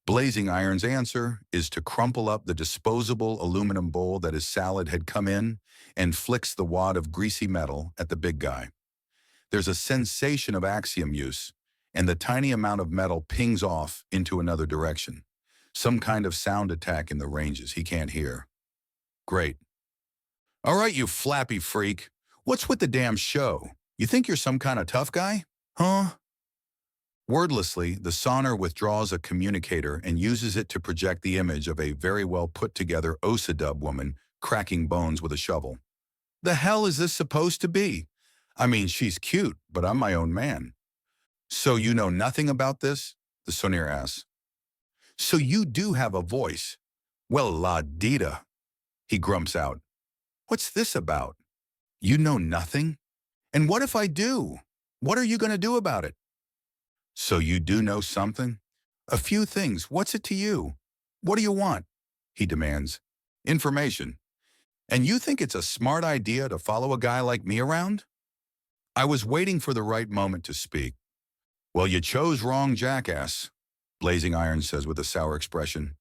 Blazing Iron's answer is to crumple up the disposable aluminum bowl that his salad had come in and flicks the wad of greasy metal at the big guy. There's a sensation of axiom use, and the tiny amount of metal pings off into another direction. Some kind of sound attack in the ranges he can't hear. Great. All right, you flappy freak. What's with the damn show? You think you're some kind of tough guy? Huh? Wordlessly, the sonar withdraws a communicator and uses it to project the image of a very well put-together OOCS woman cracking bones with a shovel. The hell is this supposed to be? I mean, she's cute, but I'm my own man. So you know nothing about this? The sonar asks. So you do have a voice. Well, la dita. He grumps out. What's this about? You know nothing? And what if I do? What are you going to do about it? So you do know something? A few things. What's it to you? What do you want? He demands. Information. And you think it's a smart idea to follow a guy like me around? I was waiting for the right moment to speak. Well, you chose wrong, jackass, Blazing Iron says with a sour expression.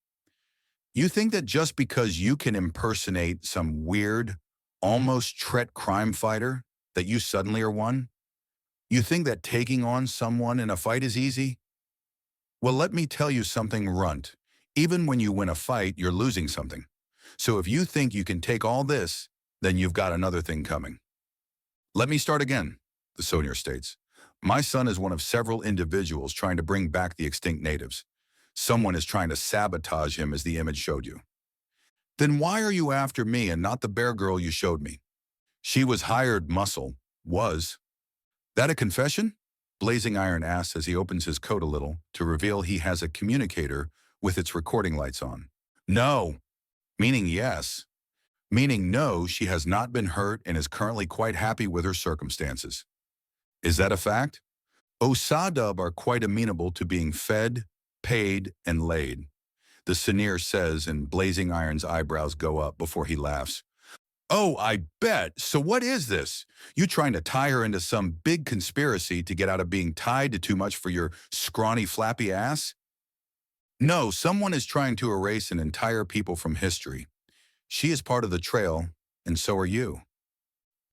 You think that just because you can impersonate some weird, almost Tret crime fighter, that you suddenly are one? You think that taking on someone in a fight is easy? Well, let me tell you something, runt. Even when you win a fight, you're losing something. So if you think you can take all this, then you've got another thing coming. Let me start again, the Sonier states. My son is one of several individuals trying to bring back the extinct natives. Someone is trying to sabotage him as the image showed you. Then why are you after me and not the bear girl you showed me? She was hired muscle. Was. That a confession? Blazing Iron asks as he opens his coat a little to reveal he has a communicator with its recording lights on. No. Meaning yes. Meaning no, she has not been hurt and is currently quite happy with her circumstances. Is that a fact? OOCS are quite amenable to being fed, paid, and laid. The Senior says, and Blazing Iron's eyebrows go up before he laughs. Oh, I bet. So what is this? You trying to tie her into some big conspiracy to get out of being tied to too much for your scrawny, flappy ass? No, someone is trying to erase an entire people from history. She is part of the trail, and so are you.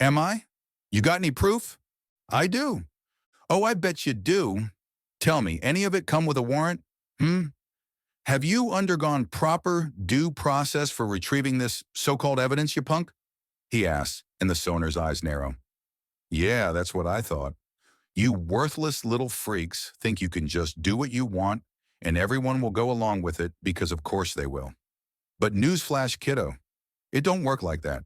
Am I? You got any proof? I do. Oh, I bet you do. Tell me, any of it come with a warrant? Have you undergone proper due process for retrieving this so-called evidence, you punk? He asks, and the soner's eyes narrow. Yeah, that's what I thought. You worthless little freaks think you can just do what you want and everyone will go along with it because of course they will. But newsflash, kiddo, it don't work like that.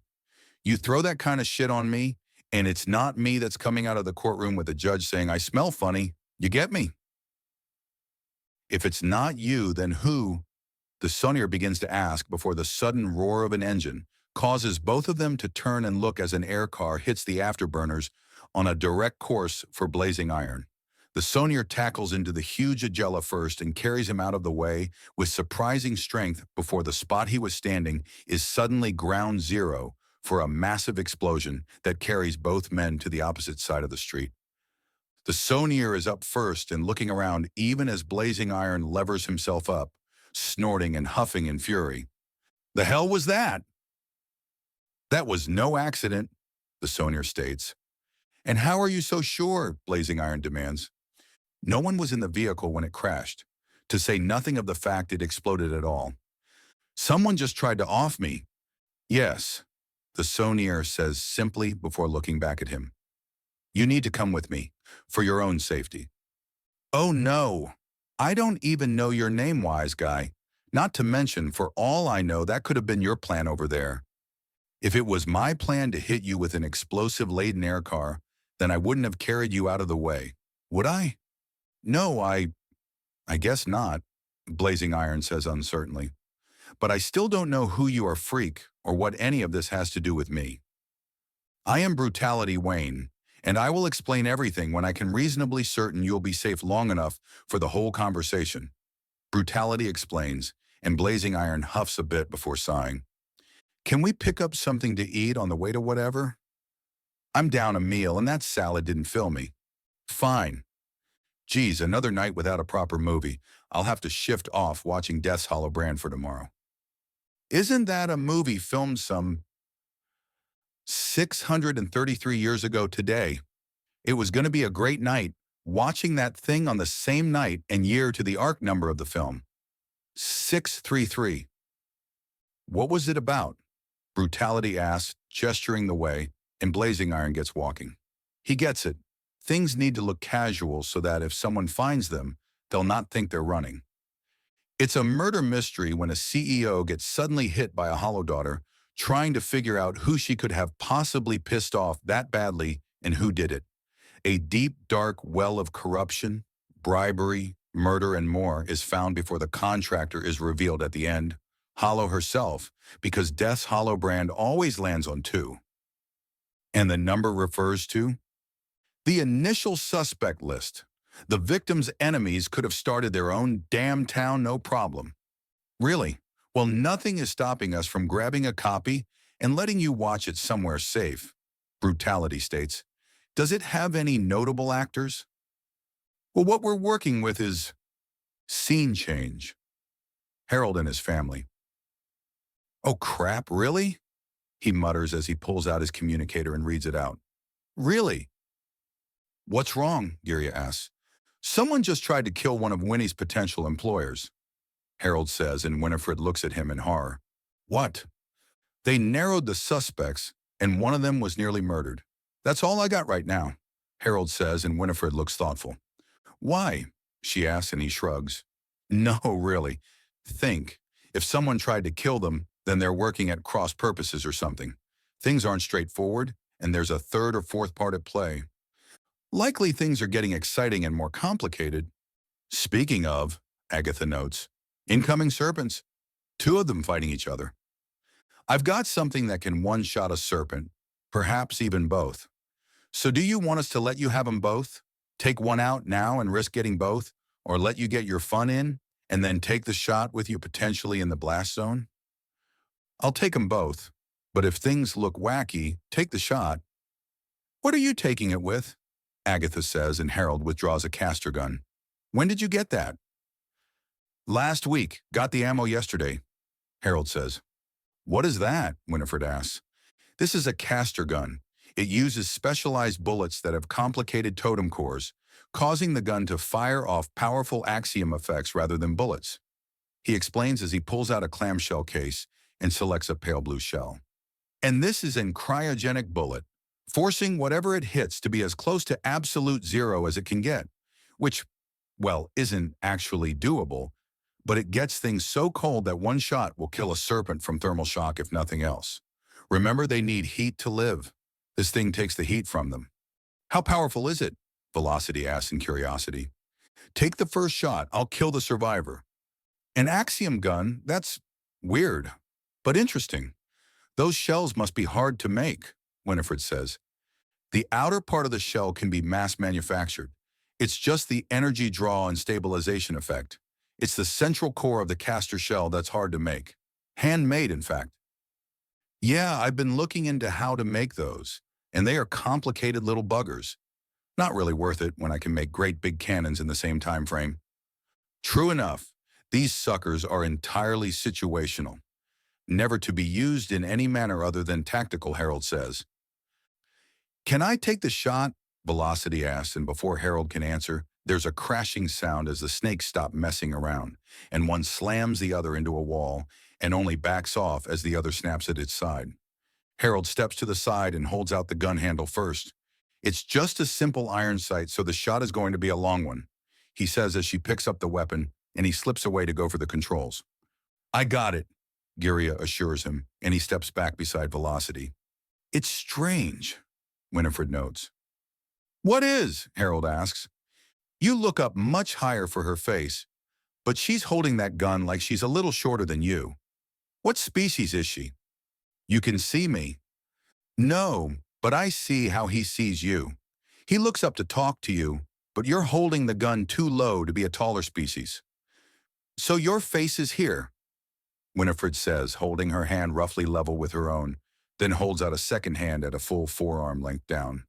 You throw that kind of shit on me, and it's not me that's coming out of the courtroom with the judge saying, I smell funny. You get me? If it's not you, then who? The Sonier begins to ask before the sudden roar of an engine causes both of them to turn and look as an air car hits the afterburners on a direct course for Blazing Iron. The Sonier tackles into the huge Agella first and carries him out of the way with surprising strength before the spot he was standing is suddenly ground zero for a massive explosion that carries both men to the opposite side of the street. The Sonier is up first and looking around even as Blazing Iron levers himself up, snorting and huffing in fury. The hell was that? That was no accident, the Sonier states. And how are you so sure? Blazing Iron demands. No one was in the vehicle when it crashed, to say nothing of the fact it exploded at all. Someone just tried to off me. Yes, the Sonier says simply before looking back at him. You need to come with me, for your own safety. Oh no, I don't even know your name, wise guy. Not to mention, for all I know, that could have been your plan over there. If it was my plan to hit you with an explosive-laden air car, then I wouldn't have carried you out of the way. Would I? No, I guess not, Blazing Iron says uncertainly. But I still don't know who you are, freak, or what any of this has to do with me. I am Brutality Wayne, and I will explain everything when I can reasonably certain you'll be safe long enough for the whole conversation. Brutality explains, and Blazing Iron huffs a bit before sighing. Can we pick up something to eat on the way to whatever? I'm down a meal, and that salad didn't fill me. Fine. Geez, another night without a proper movie. I'll have to shift off watching Death's Hollow Brand for tomorrow. Isn't that a movie filmed some 633 years ago today? It was going to be a great night, watching that thing on the same night and year to the arc number of the film. 633. What was it about? Brutality asks, gesturing the way, and Blazing Iron gets walking. He gets it. Things need to look casual so that if someone finds them, they'll not think they're running. It's a murder mystery when a CEO gets suddenly hit by a hollow daughter, trying to figure out who she could have possibly pissed off that badly and who did it. A deep, dark well of corruption, bribery, murder, and more is found before the contractor is revealed at the end, Hollow herself, because Death's Hollow brand always lands on 2. And the number refers to? The initial suspect list. The victim's enemies could have started their own damn town, no problem. Really? Well, nothing is stopping us from grabbing a copy and letting you watch it somewhere safe. Brutality states. Does it have any notable actors? Well, what we're working with is scene change. Harold and his family. Oh crap, really? He mutters as he pulls out his communicator and reads it out. Really? What's wrong? Giria asks. Someone just tried to kill one of Winnie's potential employers, Harold says, and Winifred looks at him in horror. What? They narrowed the suspects, and one of them was nearly murdered. That's all I got right now, Harold says, and Winifred looks thoughtful. Why? She asks, and he shrugs. No, really. Think. If someone tried to kill them, then they're working at cross purposes or something. Things aren't straightforward, and there's a third or fourth part at play. Likely things are getting exciting and more complicated. Speaking of, Agatha notes, incoming serpents. 2 of them fighting each other. I've got something that can one-shot a serpent, perhaps even both. So do you want us to let you have them both? Take one out now and risk getting both? Or let you get your fun in and then take the shot with you potentially in the blast zone? I'll take them both, but if things look wacky, take the shot. What are you taking it with? Agatha says, and Harold withdraws a caster gun. When did you get that? Last week. Got the ammo yesterday, Harold says. What is that? Winifred asks. This is a caster gun. It uses specialized bullets that have complicated totem cores, causing the gun to fire off powerful axiom effects rather than bullets. he explains as he pulls out a clamshell case and selects a pale blue shell. And this is in cryogenic bullet, forcing whatever it hits to be as close to absolute zero as it can get, which, well, isn't actually doable, but it gets things so cold that one shot will kill a serpent from thermal shock if nothing else. Remember, they need heat to live. This thing takes the heat from them. How powerful is it? Velocity asks in curiosity. Take the first shot, I'll kill the survivor. An axiom gun, that's weird, but interesting. Those shells must be hard to make, Winifred says. The outer part of the shell can be mass manufactured. It's just the energy draw and stabilization effect. It's the central core of the caster shell that's hard to make. Handmade, in fact. Yeah, I've been looking into how to make those, and they are complicated little buggers. Not really worth it when I can make great big cannons in the same time frame. True enough, these suckers are entirely situational, never to be used in any manner other than tactical, Harold says. Can I take the shot? Velocity asks, and before Harold can answer, there's a crashing sound as the snakes stop messing around, and one slams the other into a wall and only backs off as the other snaps at its side. Harold steps to the side and holds out the gun handle first. It's just a simple iron sight, so the shot is going to be a long one, he says as she picks up the weapon, and he slips away to go for the controls. I got it, Giria assures him, and he steps back beside Velocity. It's strange, Winifred notes. What is? Harold asks. You look up much higher for her face, but she's holding that gun like she's a little shorter than you. What species is she? You can see me. No, but I see how he sees you. He looks up to talk to you, but you're holding the gun too low to be a taller species. So your face is here, Winifred says, holding her hand roughly level with her own, then holds out a second hand at a full forearm length down.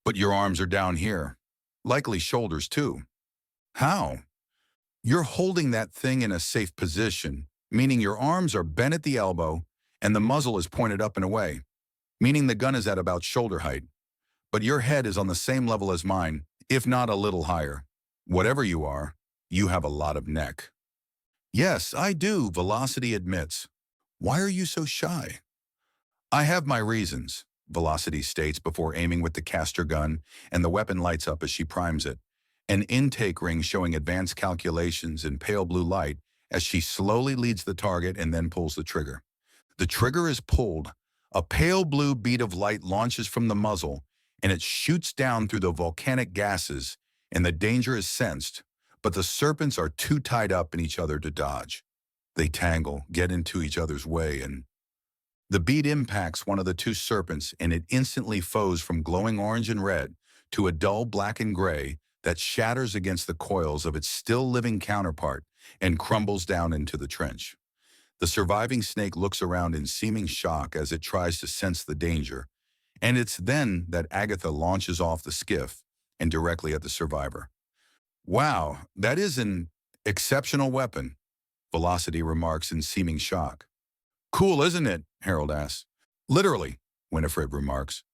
But your arms are down here. Likely shoulders too. How? You're holding that thing in a safe position, meaning your arms are bent at the elbow and the muzzle is pointed up and away, meaning the gun is at about shoulder height. But your head is on the same level as mine, if not a little higher. Whatever you are, you have a lot of neck. Yes, I do, Velocity admits. Why are you so shy? I have my reasons, Velocity states before aiming with the caster gun, and the weapon lights up as she primes it. An intake ring showing advanced calculations in pale blue light as she slowly leads the target and then pulls the trigger. The trigger is pulled. A pale blue bead of light launches from the muzzle, and it shoots down through the volcanic gases, and the danger is sensed, but the serpents are too tied up in each other to dodge. They tangle, get into each other's way, and the bead impacts one of the two serpents, and it instantly foes from glowing orange and red to a dull black and gray that shatters against the coils of its still living counterpart and crumbles down into the trench. The surviving snake looks around in seeming shock as it tries to sense the danger, and it's then that Agatha launches off the skiff and directly at the survivor. Wow, that is an exceptional weapon, Velocity remarks in seeming shock. Cool, isn't it? Harold asks. Literally, Winifred remarks.